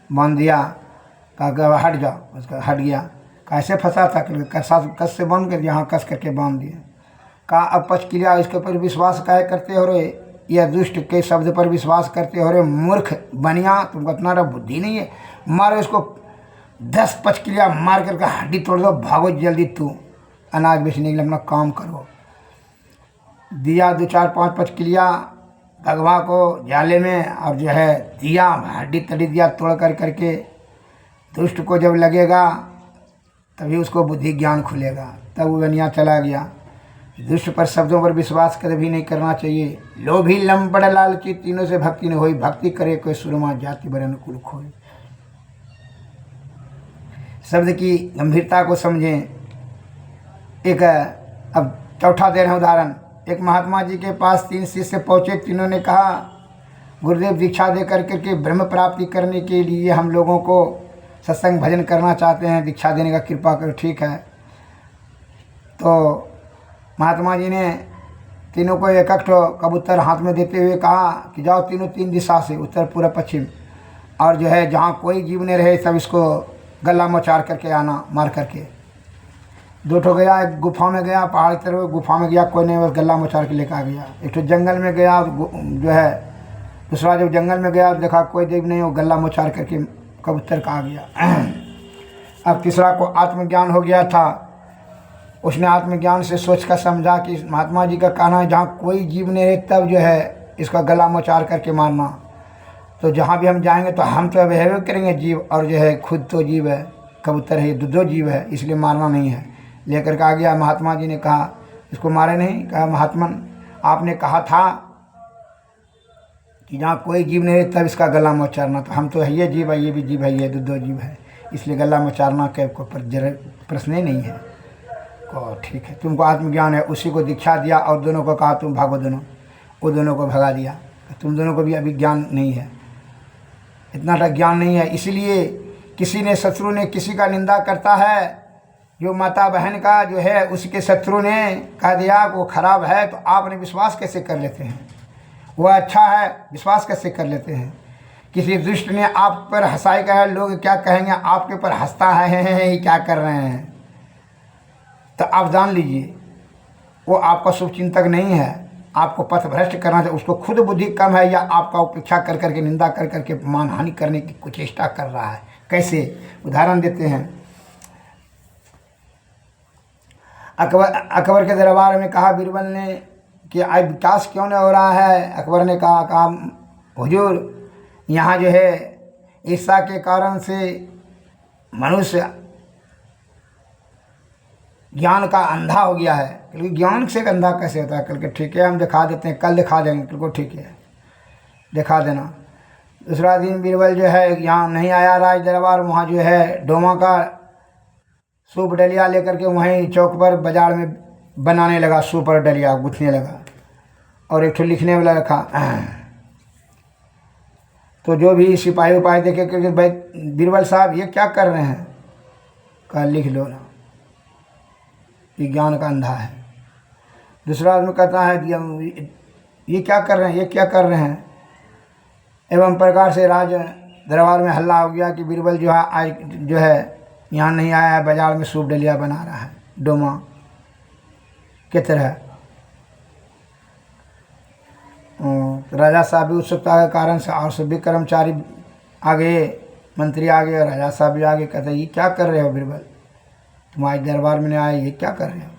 बांध दिया। कहा हट जाओ, उसका हट गया। कैसे फंसा था, कस से बांध कर यहाँ कस करके बांध दिया। कहा अब पचकिलिया इसके ऊपर विश्वास काहे करते हो रे, यह दुष्ट के शब्द पर विश्वास करते हो रे मूर्ख बनिया, तुमको इतना रा बुद्धि नहीं है, मारो इसको 10 पचकिलिया मार करके हड्डी तोड़ दो, भागो जल्दी तू अनाज बेचने के लिए अपना काम करो। दिया 2 4 5 पचकिलिया भगवा को जाले में और जो है दिया हड्डी तड़ी दिया तोड़ कर करके, दुष्ट को जब लगेगा तभी उसको बुद्धि ज्ञान खुलेगा, तब वो बनिया चला गया। दुष्ट पर शब्दों पर विश्वास कभी भी नहीं करना चाहिए। लोभी लंपड़ लालची तीनों से भक्ति न होई, भक्ति करे कोई सुरमा जाति बरन कुल खोई। शब्द की गंभीरता को समझें। एक अब चौथा दे रहे हैं उदाहरण। एक महात्मा जी के पास 3 शिष्य पहुँचे, तीनों ने कहा गुरुदेव दीक्षा दे करके ब्रह्म प्राप्ति करने के लिए हम लोगों को सत्संग भजन करना चाहते हैं, दीक्षा देने का कृपा करो। ठीक है। तो महात्मा जी ने तीनों को एक कबूतर हाथ में देते हुए कहा कि जाओ तीनों 3 दिशा से, उत्तर पूर्व पश्चिम, और जो है जहाँ कोई जीव नहीं रहे सब इसको गला मोचार करके आना, मार करके। 2 ठो गया, एक गुफा में गया, पहाड़ की तरफ गुफा में गया, कोई नहीं, बस गला मोचार के लेकर आ गया। एक तो जंगल में गया, जो है दूसरा जब जंगल में गया देखा कोई देव नहीं, वो गला मोचार करके कबूतर का आ गया। अब तीसरा को आत्मज्ञान हो गया था, उसने आत्मज्ञान से सोच कर समझा कि महात्मा जी का कहना है जहाँ कोई जीव नहीं रहे तब जो है इसका गला मोचार करके मारना, तो जहाँ भी हम जाएंगे तो हम तो वह करेंगे जीव, और जो है खुद तो जीव है, कबूतर है, ये दो जीव है, इसलिए मारना नहीं है। लेकर के आ गया। महात्मा जी ने कहा इसको मारे नहीं। कहा महात्मन आपने कहा था कि जहाँ कोई जीव नहीं रहे तब इसका गला मोचारना, तो हम तो है ये जीव है, ये भी जीव है, ये दो जीव है, इसलिए गला मोचारना के ऊपर प्रश्न ही नहीं है। को ठीक है, तुमको आत्मज्ञान है, उसी को दीक्षा दिया और दोनों को कहा तुम भागो दोनों, वो दोनों को भगा दिया। तुम दोनों को भी अभी ज्ञान नहीं है, इतना तक ज्ञान नहीं है। इसीलिए किसी ने शत्रु ने किसी का निंदा करता है, जो माता बहन का जो है उसके शत्रु ने कह दिया वो खराब है, तो आपने विश्वास कैसे कर लेते हैं? वो अच्छा है विश्वास कैसे कर लेते हैं? किसी दुष्ट ने आप पर हंसाई का है, लोग क्या कहेंगे आपके ऊपर हंसता है ये क्या कर रहे हैं, तो आप जान लीजिए वो आपका शुभचिंतक नहीं है, आपको पथ भ्रष्ट करना चाहिए। उसको खुद बुद्धि कम है या आपका उपेक्षा कर करके निंदा कर करके मानहानि करने की कुछ चेष्टा कर रहा है। कैसे? उदाहरण देते हैं। अकबर के दरबार में कहा बीरबल ने कि आज विकास क्यों नहीं हो रहा है? अकबर ने कहा हुजूर यहाँ जो है ईर्ष्या के कारण से मनुष्य ज्ञान का अंधा हो गया है। क्योंकि ज्ञान से अंधा कैसे होता है? कल के ठीक है हम दिखा देते हैं, कल दिखा देंगे, कल को ठीक है दिखा देना। दूसरा दिन बीरबल जो है यहाँ नहीं आया राज दरबार, वहाँ जो है डोमा का सूप डलिया लेकर के वहीं चौक पर बाजार में बनाने लगा, सूप और डलिया गुथने लगा, और एक ठो लिखने वाला रखा। तो जो भी सिपाही उपाही देखे कि भाई बीरबल साहब ये क्या कर रहे हैं? कहा लिख लो ना, ये ज्ञान का अंधा है। दूसरा आदमी कहता है ये क्या कर रहे हैं, ये क्या कर रहे हैं? एवं प्रकार से राज दरबार में हल्ला हो गया कि बीरबल जो है आज जो है यहाँ नहीं आया है, बाजार में सूप डलिया बना रहा है डोमा की तरह। राजा साहब भी उत्सुकता के कारण से और सभी कर्मचारी आ गए, मंत्री आ गए, राजा साहब भी आ गए। कहते ये क्या कर रहे हो बीरबल, तुम आज दरबार में नहीं आए, ये क्या कर रहे हो?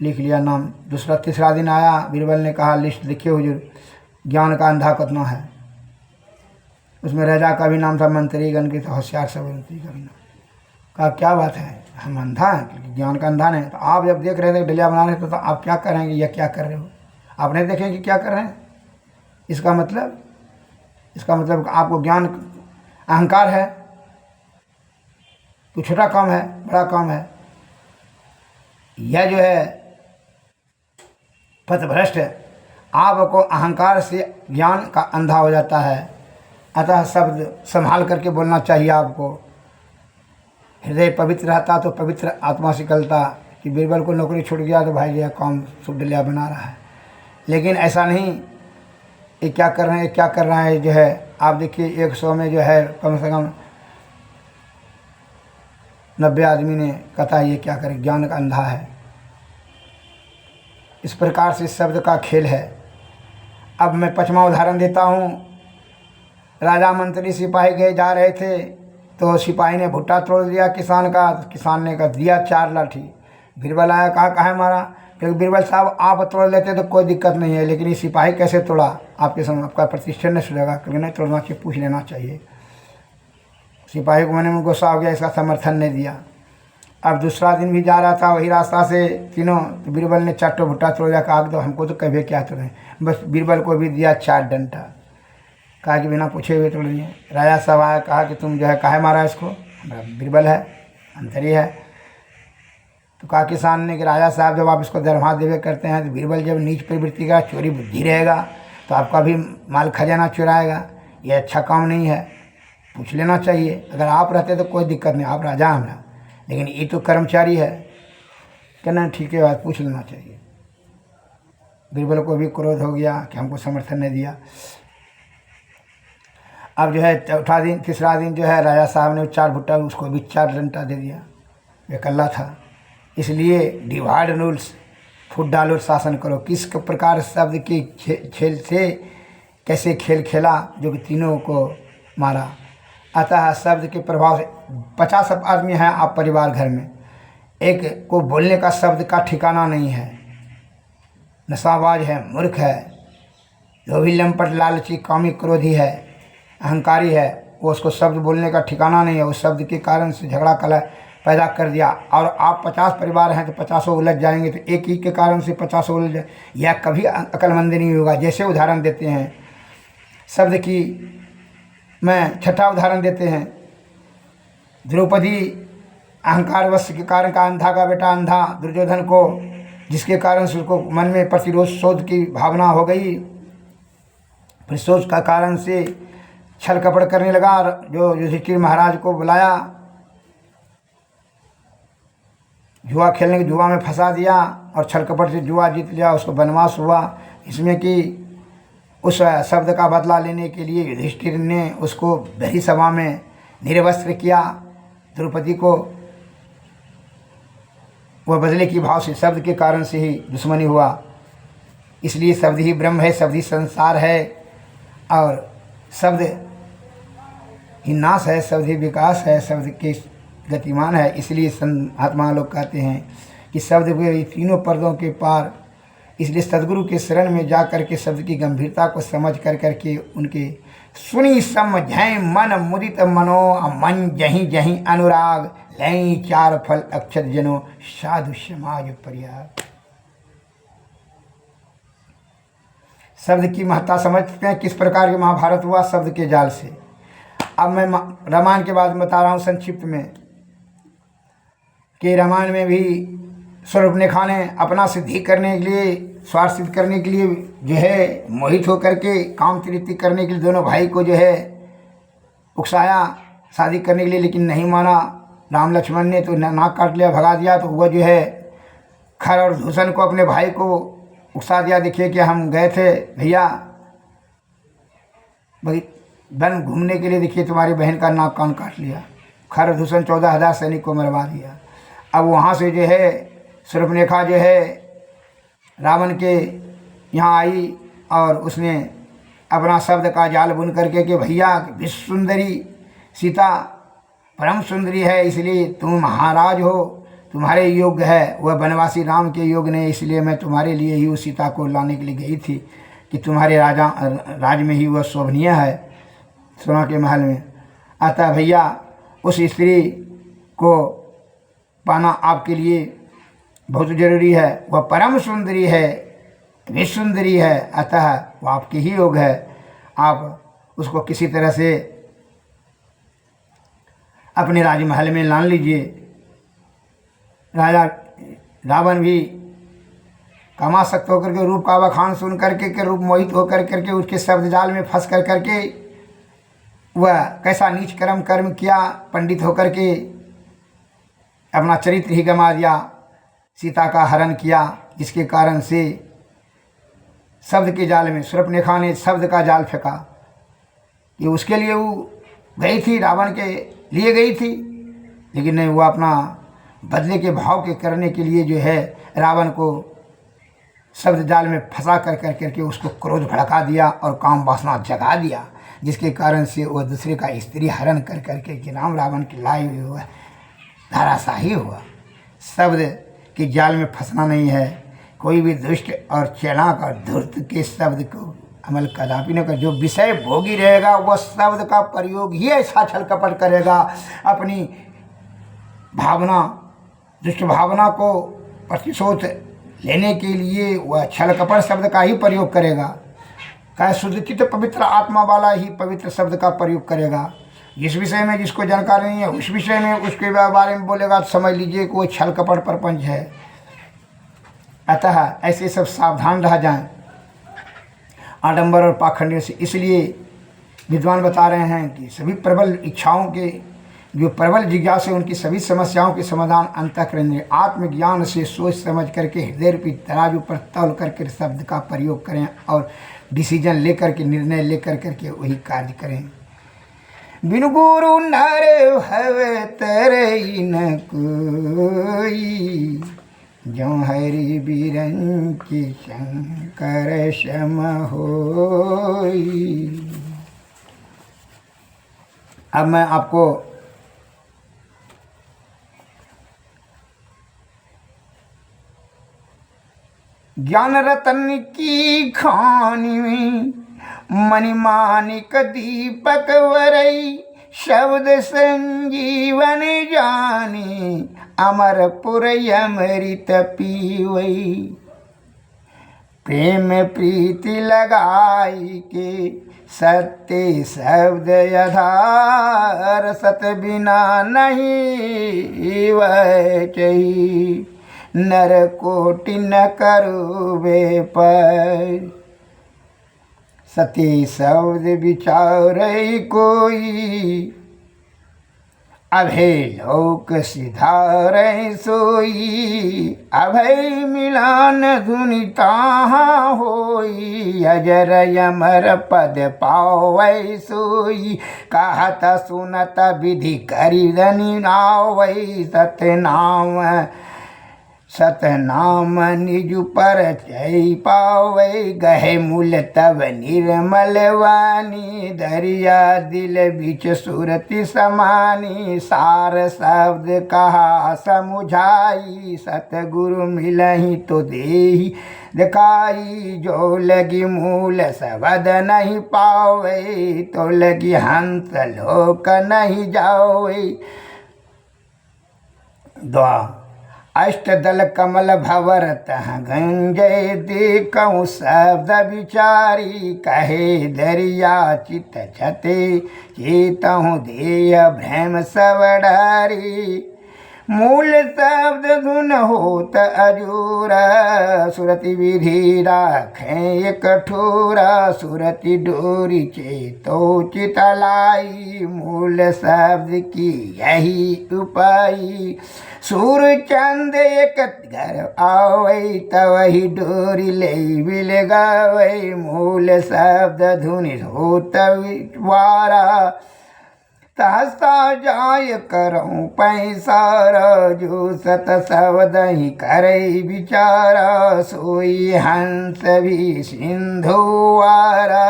लिख लिया नाम। दूसरा तीसरा दिन आया, बीरबल ने कहा लिस्ट देखिए हुजूर, ज्ञान का अंधा कितना है। उसमें राजा का भी नाम था, मंत्रीगण के तो होशियार सब मंत्री का भी नाम। कहा क्या बात है, हम अंधा हैं? क्योंकि ज्ञान का अंधा नहीं। तो आप जब देख रहे थे डलिया बना रहे थे तो आप क्या करेंगे, या क्या कर रहे हो? आप नहीं देखें कि क्या कर रहे हैं? इसका मतलब आपको ज्ञान अहंकार है, तो छोटा काम है बड़ा काम है। यह जो है पथभ्रष्ट है, आपको अहंकार से ज्ञान का अंधा हो जाता है। अतः शब्द संभाल करके बोलना चाहिए आपको। हृदय पवित्र रहता तो पवित्र आत्मा से निकलता कि बीरबल को नौकरी छूट गया तो भाई यह काम सूप डलिया बना रहा है। लेकिन ऐसा नहीं, ये क्या कर रहे हैं, ये क्या कर रहा है। जो है आप देखिए 100 में जो है कम से कम 90 आदमी ने कहा ये क्या करे, ज्ञान का अंधा है। इस प्रकार से शब्द का खेल है। अब मैं 5वां उदाहरण देता हूँ। राजा मंत्री सिपाही गए जा रहे थे तो सिपाही ने भुट्टा तोड़ दिया किसान का। किसान ने कहा दिया 4 लाठी। बीरबल आया, कहा काहे मारा? क्योंकि बीरबल साहब आप तोड़ लेते तो कोई दिक्कत नहीं है, लेकिन ये सिपाही कैसे तोड़ा? आपके सामने आपका प्रतिष्ठित नहीं सुनेगा, कभी नहीं तोड़ना चाहिए, पूछ लेना चाहिए। सिपाही को मैंने गुस्सा हो गया, इसका समर्थन नहीं दिया। अब दूसरा दिन भी जा रहा था वही रास्ता से तीनों, तो बीरबल ने 4 भुट्टा तोड़ दिया। कहा तो हमको तो कभी क्या तोड़े, बस बीरबल को भी दिया 4 डंडा। कहा कि बिना पूछे हुए तोड़ दिए। राजा साहब आया, कहा कि तुम जो है काहे मारा इसको? बीरबल है, अंतर ही है। तो कहा किसान ने कि राजा साहब जब आप इसको दरमाहा देवे करते हैं तो बीरबल जब नीच प्रवृत्ति का चोरी बुद्धि रहेगा तो आपका भी माल खजाना चुराएगा, ये अच्छा काम नहीं है, पूछ लेना चाहिए। अगर आप रहते तो कोई दिक्कत नहीं, आप राजा हैं ना, लेकिन ये तो कर्मचारी है। कहना ठीक है, बात पूछ लेना चाहिए। बीरबल को भी क्रोध हो गया कि हमको समर्थन नहीं दिया। अब जो है तीसरा दिन जो है राजा साहब ने 4 भुट्टा, उसको भी 4 डंडा दे दिया। वे कल्ला था। इसलिए डिवाइड रूल्स, फुट डालो शासन करो। किस प्रकार शब्द के खेल से कैसे खेल खेला जो कि तीनों को मारा। अतः शब्द के प्रभाव से 50 आदमी हैं आप परिवार घर में, एक को बोलने का शब्द का ठिकाना नहीं है, नशाबाज है, मूर्ख है, जो भी लंपट लालची कामी क्रोधी है, अहंकारी है, वो उसको शब्द बोलने का ठिकाना नहीं है। उस शब्द के कारण से झगड़ा कलह पैदा कर दिया। और आप 50 परिवार हैं तो 50 उलझ जाएंगे, तो एक ही के कारण से 50 उलझ जाए, यह कभी अक्लमंदी नहीं होगा। जैसे उदाहरण देते हैं शब्द की, मैं 6ठा उदाहरण देते हैं। द्रौपदी अहंकारवश के कारण का अंधा का बेटा अंधा दुर्योधन को, जिसके कारण से उसको मन में प्रतिरोध शोध की भावना हो गई। फिर सोच का कारण से छल कपट करने लगा। जो युधिष्ठिर महाराज को बुलाया, जुआ खेलने के जुआ में फंसा दिया और छल कपट से जुआ जीत लिया, उसको वनवास हुआ। इसमें कि उस शब्द का बदला लेने के लिए युधिष्ठिर ने उसको बड़ी सभा में निर्वस्त्र किया। द्रौपदी को वह बदले की भाव से शब्द के कारण से ही दुश्मनी हुआ। इसलिए शब्द ही ब्रह्म है, शब्द ही संसार है और शब्द ही नाश है, शब्द ही विकास है, शब्द के गतिमान है। इसलिए महात्मा लोग कहते हैं कि शब्द वे तीनों पर्दों के पार। इसलिए सदगुरु के शरण में जा कर के शब्द की गंभीरता को समझ कर करके उनके सुनी समझें मन मुदित मनो मन जहीं जहीं अनुराग लई 4 फल अक्षत जनो साधु समाज पर्याग। शब्द की महत्ता समझते हैं किस प्रकार के महाभारत हुआ शब्द के जाल से। अब मैं रामायण के बाद बता रहा हूँ संक्षिप्त में कि रामायण में भी शूर्पणखा ने अपना सिद्धि करने के लिए, स्वार्थ सिद्ध करने के लिए जो है मोहित होकर के काम तृप्ति करने के लिए दोनों भाई को जो है उकसाया शादी करने के लिए, लेकिन नहीं माना। राम लक्ष्मण ने तो नाक काट लिया, भगा दिया। तो वह जो है खर और दूषण को अपने भाई को उकसा दिया। देखिए कि हम गए थे भैया भाई वन घूमने के लिए, देखिए तुम्हारी बहन का नाक कान काट लिया। खर दूषण 14,000 सैनिक को मरवा दिया। अब वहाँ से जो है शूर्पणखा जो है रावण के यहाँ आई और उसने अपना शब्द का जाल बुन करके कि भैया विश्व सुंदरी सीता परम सुंदरी है, इसलिए तुम महाराज हो, तुम्हारे योग्य है, वह वनवासी राम के योग्य नहीं, इसलिए मैं तुम्हारे लिए ही उस सीता को लाने के लिए गई थी कि तुम्हारे राज में ही वह शोभनीय है, सोना के महल में। अतः भैया उस स्त्री को पाना आपके लिए बहुत ज़रूरी है, वह परम सुंदरी है, विश्व सुंदरी है, अतः वह आपके ही योग है। आप उसको किसी तरह से अपने राजमहल में लान लीजिए। राजा रावण भी कामासक्त होकर के रूप का बखान सुन करके के रूप मोहित होकर करके उसके शब्द जाल में फंस कर करके वह कैसा नीच कर्म किया, पंडित होकर के अपना चरित्र ही गंवा दिया, सीता का हरण किया, जिसके कारण से शब्द के जाल में शूर्पणखा ने शब्द का जाल फेंका कि उसके लिए वो गई थी, रावण के लिए गई थी, लेकिन नहीं, वो अपना बदले के भाव के करने के लिए जो है रावण को शब्द जाल में फंसा कर करके उसको क्रोध भड़का दिया और काम वासना जगा दिया, जिसके कारण से वह दूसरे का स्त्री हरण कर करके कि राम रावण की लाई हुआ धराशाही हुआ। शब्द के जाल में फंसना नहीं है। कोई भी दुष्ट और चालाक और धूर्त के शब्द को अमल कदापि न कर। जो विषय भोगी रहेगा वह शब्द का प्रयोग ही ऐसा छल कपट करेगा, अपनी भावना दुष्ट भावना को प्रतिशोध लेने के लिए वह छल कपट शब्द का ही प्रयोग करेगा। क्या शुद्धचित पवित्र आत्मा वाला ही पवित्र शब्द का प्रयोग करेगा। जिस विषय में जिसको जानकारी नहीं है उस विषय में उसके बारे में बोलेगा तो समझ लीजिए कि वो छल कपट प्रपंच है। अतः ऐसे सब सावधान रह जाएं आडंबर और पाखंड से। इसलिए विद्वान बता रहे हैं कि सभी प्रबल इच्छाओं के जो प्रबल जिज्ञासा है उनकी सभी समस्याओं के समाधान अंतःकरण में आत्मज्ञान से सोच समझ करके हृदय रूपी तराजू पर तौल करके शब्द का प्रयोग करें और डिसीजन लेकर के निर्णय लेकर करके वही कार्य करें। बिनु गुरु नर भव तरई न कोई, जो हरि बिरंची शंकर शम होई। अब मैं आपको ज्ञान रतन की खानी में मणिमानिक दीपक वरई, शब्द संजीवन जानी अमरपुर अमृत पीवई। प्रेम प्रीति लगाई के सत्य शब्द आधार, सत बिना नहीं वह चही, नर कोटि न करुवे पर। सती शब्द विचार कोई, अभय लोक सिधार सोई। अभय मिलान धुनि ताहाँ होई, अजर अमर पद पावै सोई। कहत सुनत विधि करि धनि नावै, सतनाम निज परचय पावै। गहे मूल तब निर्मल वाणी, दरिया दिल बिच सुरति समानी। सार शब्द कहा समुझाई, सतगुरु मिलहि तो देहि दिखाई। जो लगी मूल शब्द नहीं पावै, तो लगी हंस लोक नहीं जावै। दुआ अष्टदल कमल भवर तह गंजय, देखऊँ शब्द विचारी। कहे दरिया चित छते, चेतहूँ देय भ्रम सब डारी। मूल शब्द धुन होत अजूरा, सुरति विधि राखें एक ठोरा। सुरति डोरी चेतो चित लाई, मूल शब्द की यही उपाई। सूर चंद एक घर आवै, तवही डोरी ले बिल गावै। मूल शब्द धुनि होत विचारा, सहसा जाय करऊँ पैसारा। जो सत शब्द ही करई विचारा, सोई हंस भी सिंधुवारा।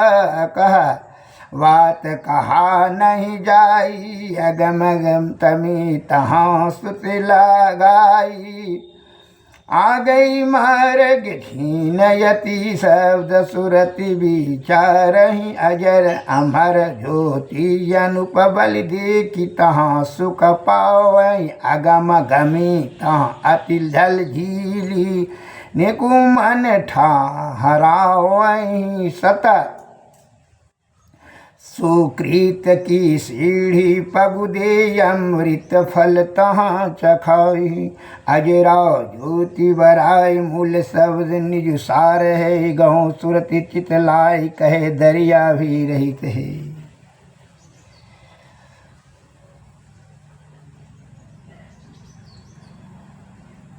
कहा बात कहा नहीं जाई, अगम अगम तमी तहाँ सुत लगाई। आ गई मार्ग घीनयति, शब्द सुरति विचारहि। अजर अमर ज्योति अनुप बल देखी, तहाँ सुख पावै। अगम गमी तहाँ अति जल झीली, निकु मन ठहरावै। सत सुकृत की सीढ़ी पगुदे, अमृत फल तहाँ चखाई। अजरा ज्योति बराय, मूल शब्द निज सार है। गहूँ सुरति चित लाई, कहे दरिया भी रहित है।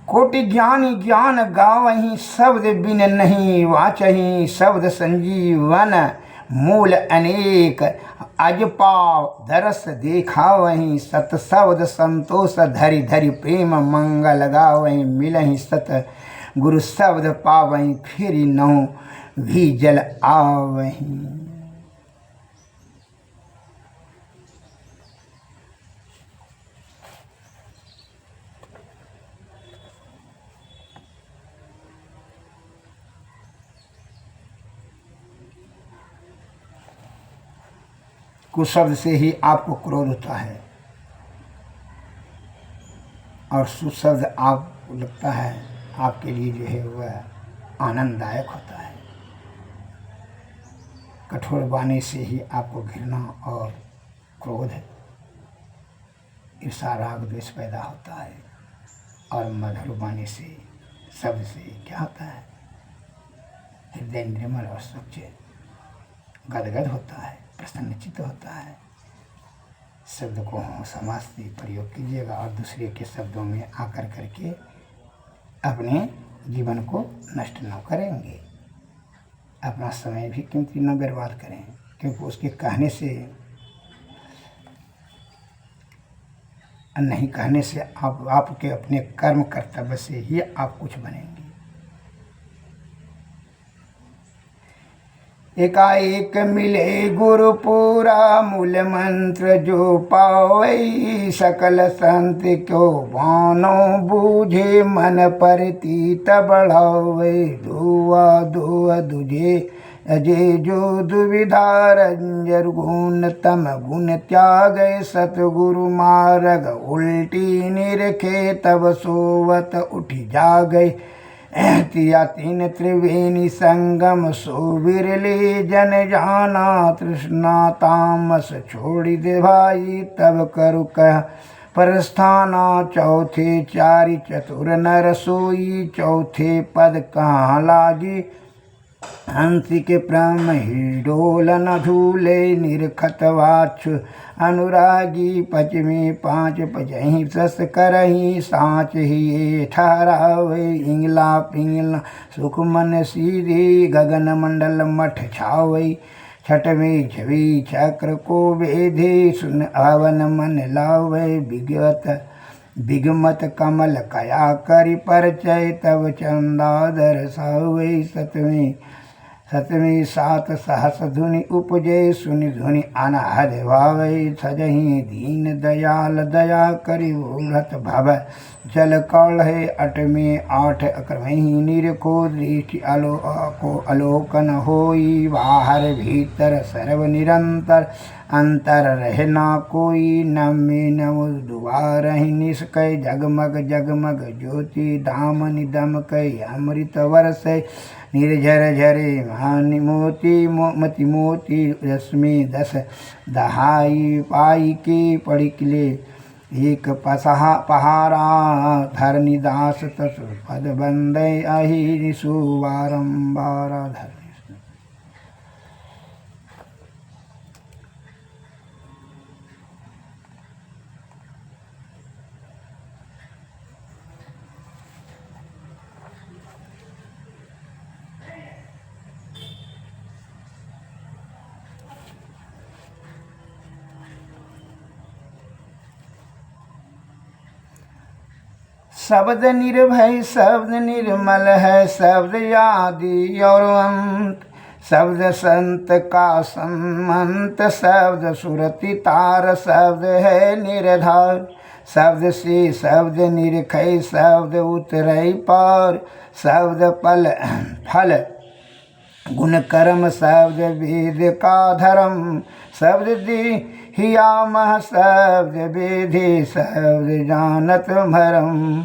कोटि ज्ञानी ज्ञान गावहीं, शब्द बिन नहीं वाचहीं। शब्द संजीवन मूल अनेक, अजपाव दरस देखावहीं। सत शब्द संतोष धरि धरि, प्रेम मंगल गावहीं। मिलहि सत गुरु शब्द पावहीं फिर नौ भी जल आवहीं। कुशब्द से ही आपको क्रोध होता है और सुशब्द आपको लगता है आपके लिए जो है वह आनंददायक होता है। कठोर वाणी से ही आपको घृणा और क्रोध, ईर्षा, राग, द्वेष पैदा होता है और मधुर वाणी से, शब्द से क्या होता है, हृदय निर्मल और स्वच्छ गदगद होता है, प्रसन्नचित्त होता है। शब्द को समास से प्रयोग कीजिएगा और दूसरे के शब्दों में आकर करके अपने जीवन को नष्ट न करेंगे, अपना समय भी कीमती न बर्बाद करें, क्योंकि उसके कहने से, नहीं कहने से आपके अपने कर्म कर्तव्य से ही आप कुछ बनेंगे। एकाएक मिले गुरु पूरा मूल मंत्र जो पावै, सकल संत को बानो बूझे मन परतीत बढ़ावै। दुआ दुआ दुजे अजय जो दुविधा रंजर गुण तम गुण त्याग, सतगुरु मार्ग उल्टी निरखे तब सोवत उठ जागै। तिया तीन त्रिवेणी संगम सो बिरले जन जाना, तृष्णा तामस छोड़ी दे भाई तब करु कह परस्थाना। चौथे चारि चतुर नर सोई, चौथे पद कहाँ लागी, हंसी के प्रम ही डोल न झूले निरखत वाछु अनुरागी। पचमी पाँच पचही सस करही, साँच ही ठहरावे। इंगला पिंगला सुख मन सीधे, गगन मंडल मठ छावई। छठवीं छवि चक्र को वेधे, सुन हवन मन लावे। विगमत कमल कया करि परिचय, तब चंदा दर्शावे। सतवीं सात सहस धुनि उपजे, सुनि धुनि अनहद भावै। सजहि दीन दयाल दया करि भूरत भव जल कौलहे। अठवीं आठ अक्रमहि निरखो, दृष्टि को अलोकन होई। बाहर भीतर सर्व निरंतर, अंतर रहे ना कोई। नवमी नव दुआरहि निष्कय, जगमग जगमग ज्योति दामनि दमकय। अमृत वर्षय निर्झर झरे मानि मोती, मति मोती रश्मि दस दहाई। पाई के पड़िकले एक पहारा, धरनी दास तसु पद बंदय। अहि सुबारंबार धरनी। शब्द निर्भय शब्द निर्मल है, शब्द आदि और अंत। शब्द संत का सम्मंत, शब्द सुरति तार। शब्द है निराधार, शब्द से शब्द निरखय। शब्द उतरय पार, शब्द फल गुण कर्म। शब्द वेद का धर्म, शब्द हिया मह। शब्द वेदे शब्द जानत भरम।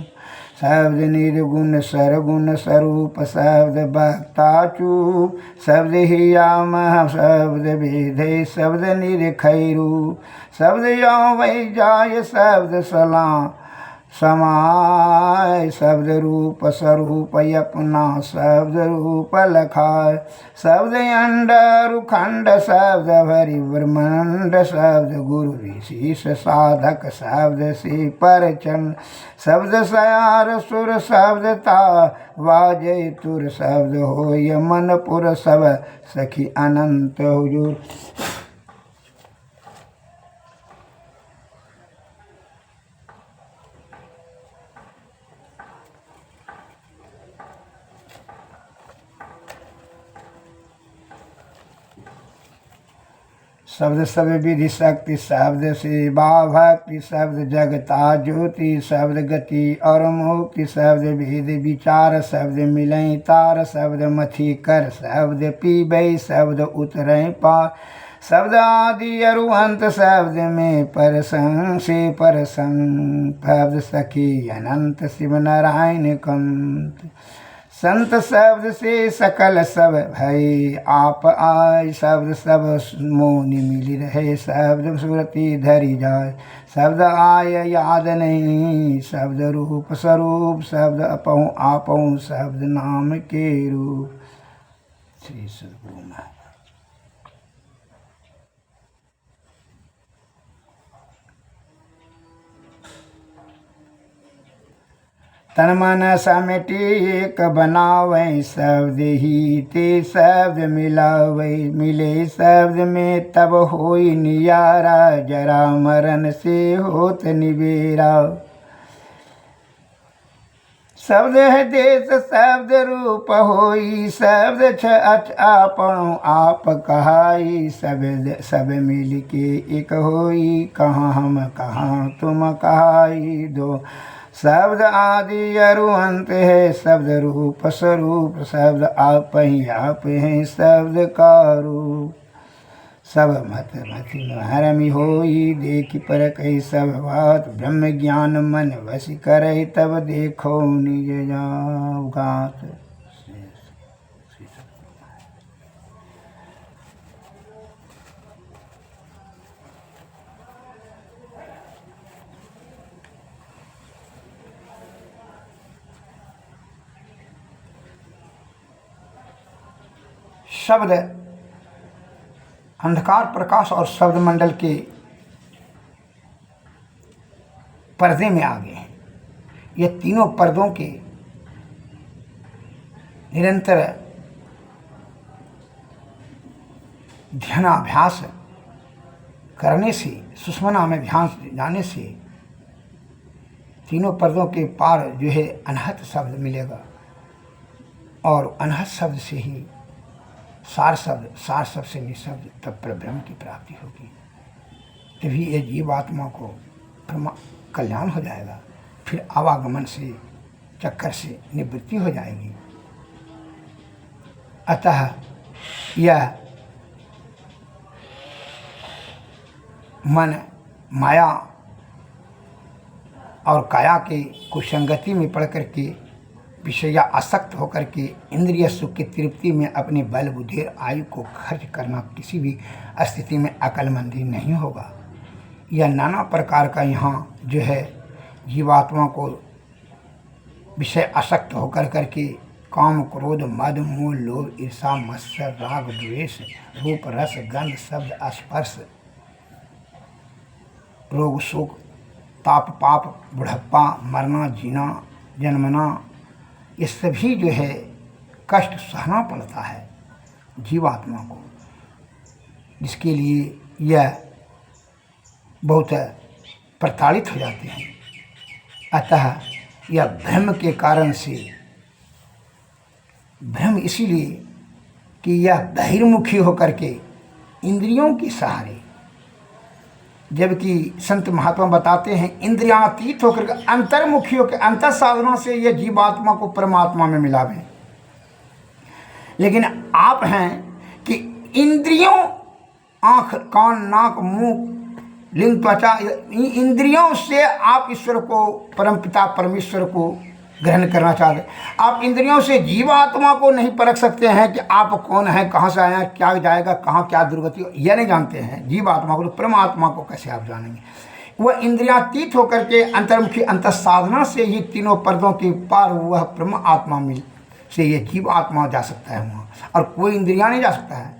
शब्द निर्गुण सरगुण स्वरूप, शब्द भक्ता चूप। शब्द हिया मह शब्द वेदे शब्द निरखय रूप। शब्द यो वै जाय शब्द समाय। शब्द रूप स्वरूप अपना, शब्द रूप लखाय। शब्द अंडर खंड, शब्द भरि ब्रह्मांड। शब्द गुरु विशेष साधक, शब्द से परचंड। शब्द सयार सुर, शब्द ता वाजय तुर। शब्द होय मनपुर, सब सखी अनंत हुजूर। शब्द सब विधि शक्ति, शब्द सेवा भक्ति, शब्द जगता ज्योति, शब्द गति और मुक्ति, शब्द भेद विचार, शब्द मिलई तार, शब्द मथी कर, शब्द पीबई, शब्द उतरई पार, शब्द आदि अरुअंत, शब्द में परसंग से परसंग, शब्द सखी अनंत शिव नारायण कंत, संत शब्द से सकल सब भई आप आय, शब्द सब मोनि मिली रहे, शब्द सुरति धरी जाय, शब्द आय याद नहीं, शब्द रूप स्वरूप, शब्द अपहु आपहु, शब्द नाम के रूप। श्री सद्गुरु महाराज। तन मन समेटी एक बनावै, शब्द ही ते शब्द मिलावै, मिले शब्द में तब होई नियारा, जरा मरण से होत निबेरा। शब्द है देश शब्द रूप होई, शब्द छ अच आपणु आप कहाई, सब मिल के एक होई, कहाँ हम कहाँ तुम कहाई दो, शब्द आदि अरुअंत है, शब्द रूप स्वरूप, शब्द आप ही आप हैं, शब्द का रूप, सब मत मत हरमि होई, देखी पर कही सब बात, ब्रह्म ज्ञान मन वश करे, तब देखो निज जाओ गात। शब्द अंधकार प्रकाश और शब्द मंडल के पर्दे में आ गए हैं। ये तीनों पर्दों के निरंतर ध्यानाभ्यास करने से, सुषुम्ना में ध्यान जाने से तीनों पर्दों के पार जो है अनहत शब्द मिलेगा, और अनहत शब्द से ही सार शब्द से निशब्द, तब पर ब्रह्म की प्राप्ति होगी। तभी ये जीवात्मा को कल्याण हो जाएगा, फिर आवागमन से चक्कर से निवृत्ति हो जाएगी। अतः यह मन माया और काया के कुसंगति में पड़ करके विषया आसक्त होकर के इंद्रिय सुख की तृप्ति में अपने बल बुद्धि आयु को खर्च करना किसी भी स्थिति में अक्लमंदी नहीं होगा। यह नाना प्रकार का यहाँ जो है जीवात्मा को विषय आसक्त होकर करके काम क्रोध मद मोह लोभ ईर्षा मत्सर राग द्वेष रूप रस गंध शब्द स्पर्श रोग शोक ताप पाप बुढ़प्पा मरना जीना जन्मना, ये सभी जो है कष्ट सहना पड़ता है जीवात्मा को, जिसके लिए यह बहुत प्रताड़ित हो जाते हैं। अतः यह भ्रम के कारण से, भ्रम इसीलिए कि यह बहिर्मुखी होकर के इंद्रियों के सहारे, जबकि संत महात्मा बताते हैं इंद्रियातीत होकर के अंतर्मुखी होकर अंतर साधना से यह जीवात्मा को परमात्मा में मिलावे। लेकिन आप हैं कि इंद्रियों आँख कान नाक मुंह लिंग त्वचा, इंद्रियों से आप ईश्वर को परमपिता परमेश्वर को ग्रहण करना चाहते। आप इंद्रियों से जीवात्मा को नहीं परख सकते हैं कि आप कौन हैं, कहाँ से आए हैं, क्या जाएगा, कहाँ क्या दुर्गति, यह नहीं जानते हैं जीवात्मा को। तो परमात्मा को कैसे आप जानेंगे? वह इंद्रियातीत होकर के अंतर्मुखी अंतर साधना से ही तीनों पर्दों के पार वह ब्रह्म आत्मा मिल से ये जीव आत्मा जा सकता है वहाँ, और कोई इंद्रिया नहीं जा सकता है,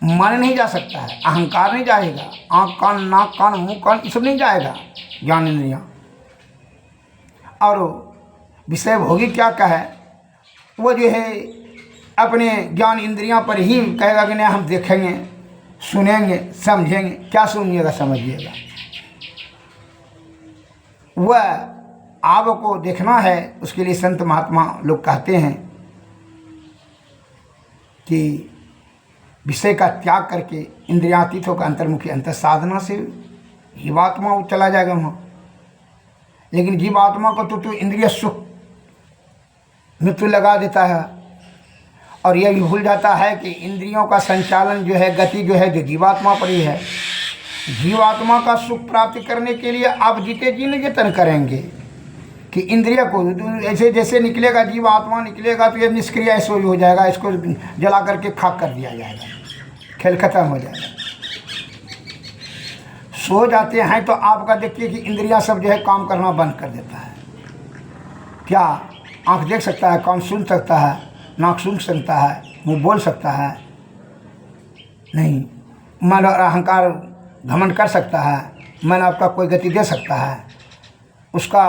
मन नहीं जा सकता है, अहंकार नहीं जाएगा, आँख कान नाक कान मुँह कान ये सब नहीं जाएगा, ज्ञान इंद्रिया। और विषय भोगी क्या है, वो जो है अपने ज्ञान इंद्रियां पर ही कहेगा कि नहीं हम देखेंगे सुनेंगे समझेंगे। क्या सुनिएगा समझिएगा? वह आपको देखना है। उसके लिए संत महात्मा लोग कहते हैं कि विषय का त्याग करके इंद्रियातीत होकर अंतर्मुखी अंतर साधना से जीवात्मा वो चला जाएगा वहाँ। लेकिन जीवात्मा को तो इंद्रिय सुख में तो लगा देता है और यह भी भूल जाता है कि इंद्रियों का संचालन जो है, गति जो है, जो जीवात्मा पर ही है। जीवात्मा का सुख प्राप्त करने के लिए आप जीते जी यत्न करेंगे कि इंद्रिय को ऐसे जैसे निकलेगा, जीवात्मा निकलेगा तो ये निष्क्रिय ऐसे हो जाएगा, इसको जला करके खाक कर दिया जाएगा, खेल खत्म हो जाएगा। सो जाते हैं तो आपका देखिए कि इंद्रियां सब जो है काम करना बंद कर देता है। क्या आँख देख सकता है, कान सुन सकता है, नाक सुन सकता है, मुँह बोल सकता है? नहीं। मन और अहंकार घमंड कर सकता है, मन आपका कोई गति दे सकता है, उसका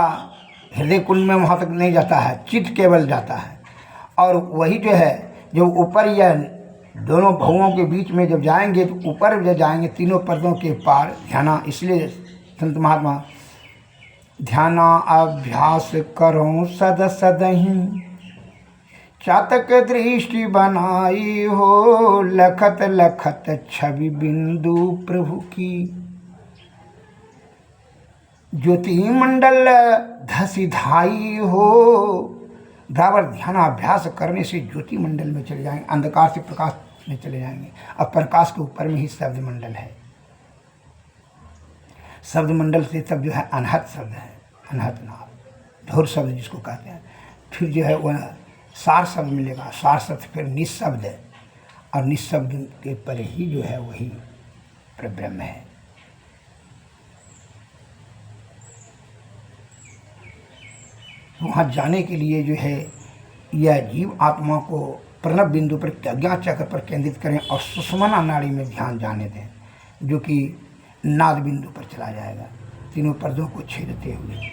हृदय कुंड में वहाँ तक नहीं जाता है, चित्त केवल जाता है। और वही जो है जो ऊपर या दोनों भवों के बीच में जब जाएंगे तो ऊपर जब जाएंगे तीनों पर्दों के पार ध्याना। इसलिए संत महात्मा ध्याना अभ्यास करो सद सदहि, चातक दृष्टि बनाई हो, लखत लखत छवि बिंदु प्रभु की। ज्योति मंडल धसी धाई हो, बराबर ध्यानाभ्यास करने से ज्योति मंडल में चले जाएंगे, अंधकार से प्रकाश में चले जाएंगे। अब प्रकाश के ऊपर में ही शब्द मंडल है। शब्द मंडल से तब जो है अनहत शब्द है, अनहत नाम धुर शब्द जिसको कहते हैं। फिर जो है वह सार शब्द मिलेगा, सार शब्द फिर निःशब्द है, और निःशब्द के पर ही जो है वही परब्रह्म है। वहाँ जाने के लिए जो है यह जीव आत्मा को प्रणव बिंदु पर प्रज्ञा चक्र पर केंद्रित करें और सुषुम्ना नाड़ी में ध्यान जाने दें, जो कि नाद बिंदु पर चला जाएगा, तीनों पर्दों को छेदते हुए।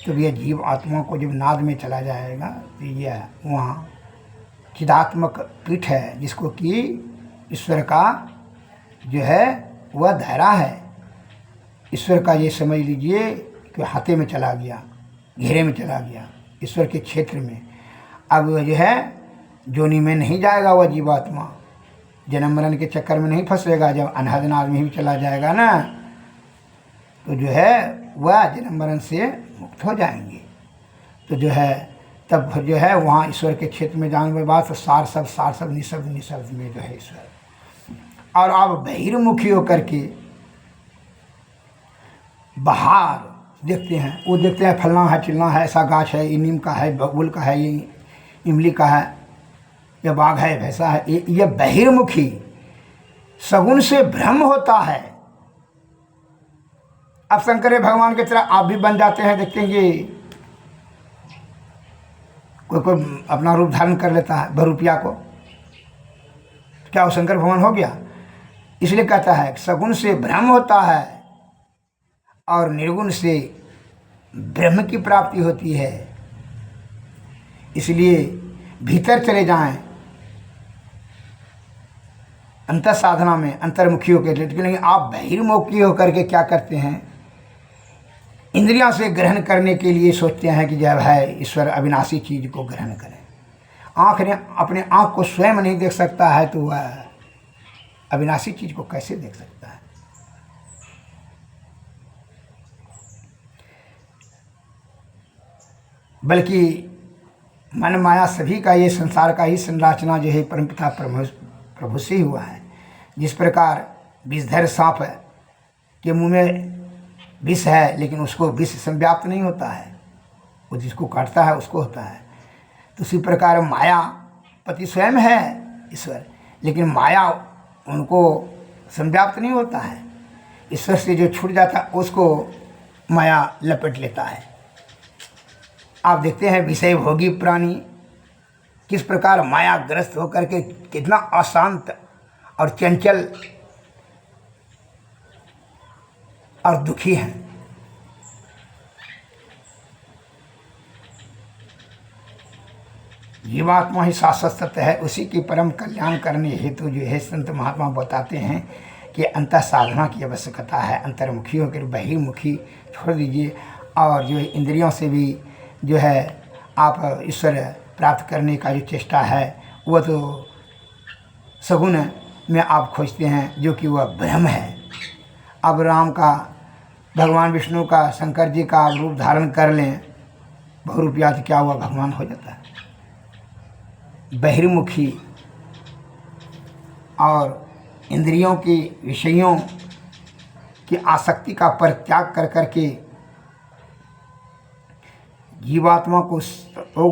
तो यह जीव आत्मा को जब नाद में चला जाएगा तो यह वहाँ चिदात्मक पीठ है, जिसको कि ईश्वर का जो है वह दायरा है। ईश्वर का ये समझ लीजिए कि हाथे में चला गया, घेरे में चला गया, ईश्वर के क्षेत्र में। अब वह जो है जोनी में नहीं जाएगा, वह जीवात्मा जन्म मरण के चक्कर में नहीं फंसेगा। जब अनहद नाद में भी चला जाएगा ना, तो जो है वह जन्म मरण से मुक्त हो जाएंगे। तो जो है तब जो है वहाँ ईश्वर के क्षेत्र में जाने के बाद सार शब्द निःशब्द निःशब्द में जो है ईश्वर। और आप बहिर्मुखी होकर के बाहर देखते हैं, वो देखते हैं फलना है, चिलना है, ऐसा गाछ है, ये नीम का है, बबूल का है, ये इमली का है, यह बाघ है, भैंसा है। ये बहिर्मुखी सगुण से भ्रम होता है। अब शंकर भगवान की तरह आप भी बन जाते हैं, देखेंगे कोई अपना रूप धारण कर लेता है बहुरूपिया को, क्या वो शंकर भगवान हो गया? इसलिए कहता है सगुण से भ्रम होता है और निर्गुण से ब्रह्म की प्राप्ति होती है। इसलिए भीतर चले जाएं अंतर साधना में, अंतर्मुखी होकर। लेकिन आप बहिर्मुखी होकर के क्या करते हैं? इंद्रियों से ग्रहण करने के लिए सोचते हैं कि जब है ईश्वर अविनाशी चीज को ग्रहण करें। आँख ने अपने आँख को स्वयं नहीं देख सकता है तो वह अविनाशी चीज को कैसे देख सकता है? बल्कि मन माया सभी का, ये संसार का ही संरचना जो है परमपिता प्रभु से ही हुआ है। जिस प्रकार विषधर सांप के मुंह में विष है, लेकिन उसको विष संव्याप्त नहीं होता है, वो जिसको काटता है उसको होता है। तो उसी प्रकार माया पति स्वयं है ईश्वर, लेकिन माया उनको संव्याप्त नहीं होता है। ईश्वर से जो छूट जाता है उसको माया लपेट लेता है। आप देखते हैं विषय भोगी प्राणी किस प्रकार मायाग्रस्त होकर के कितना अशांत और चंचल और दुखी हैं। जीवात्मा ही शाश्वत सत्य है, उसी की परम कल्याण करने हेतु जो है संत महात्मा बताते हैं कि अंतर साधना की आवश्यकता है। अंतर्मुखी होकर बहिर्मुखी छोड़ दीजिए, और जो है इंद्रियों से भी जो है आप ईश्वर प्राप्त करने का जो चेष्टा है वह तो सगुन में आप खोजते हैं, जो कि वह ब्रह्म है। अब राम का, भगवान विष्णु का, शंकर जी का आप रूप धारण कर लें बहुरूपिया, तो क्या हुआ, भगवान हो जाता है। बहिर्मुखी और इंद्रियों की, विषयों की आसक्ति का परित्याग कर करके जीवात्मा को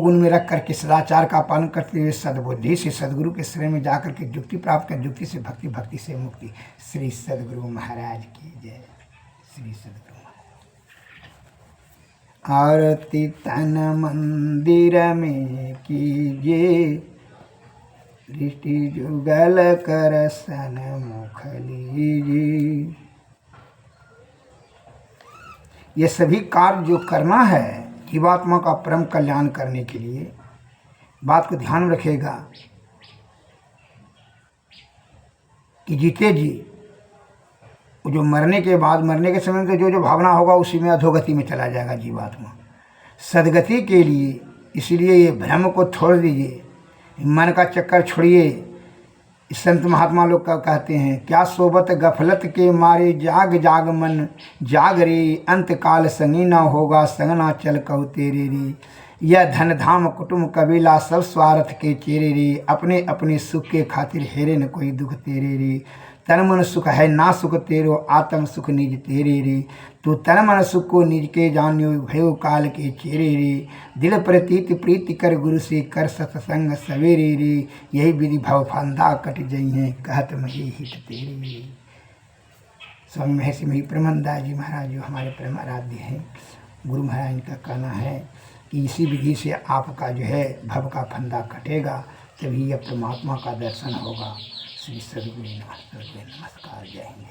गुण में रख करके सदाचार का पालन करते हुए सद्बुद्धि से सदगुरु के शरण में जाकर के युक्ति प्राप्त कर, युक्ति से भक्ति, भक्ति से मुक्ति। श्री सदगुरु महाराज की जय। श्री सदगुरु महाराज। आरती तन मंदिर में कीजिए, दृष्टि जुगल कर सन मुख लीजिए। ये सभी कार्य जो करना है जीवात्मा का परम कल्याण करने के लिए, बात को ध्यान रखेगा कि जीते जी जो मरने के बाद, मरने के समय में तो जो भावना होगा उसी में अधोगति में चला जाएगा जीवात्मा। सदगति के लिए इसलिए ये भ्रम को छोड़ दीजिए, मन का चक्कर छोड़िए। संत महात्मा लोग का कहते हैं, क्या सोबत गफलत के मारे जाग जाग मन जाग रे, अंत काल संगी ना होगा संग ना चल कहु तेरे रे। यह धन धाम कुटुंब कबीला सब स्वार्थ के चेरे रे, अपने अपने सुख के खातिर हेरे न कोई दुख तेरे रे। तन मन सुख है ना सुख तेरो, आत्म सुख निज तेरे रे। तू तन मन सुख को निज के जान्यो, भयो काल के चेरे रे। दिल प्रतीत प्रीति कर गुरु से, कर सत्संग सवेरे रे। यही विधि भव फंदा कट जई हैं, कहत मही हित तेरे। स्वामी महर्षि मही प्रेमानंद जी महाराज जो हमारे परम आराध्य हैं, गुरु महाराज का कहना है कि इसी विधि से आपका जो है भव का फंदा कटेगा, तभी यह परमात्मा का दर्शन होगा। श्री सदगुरु नमस्कार, जय हिंद।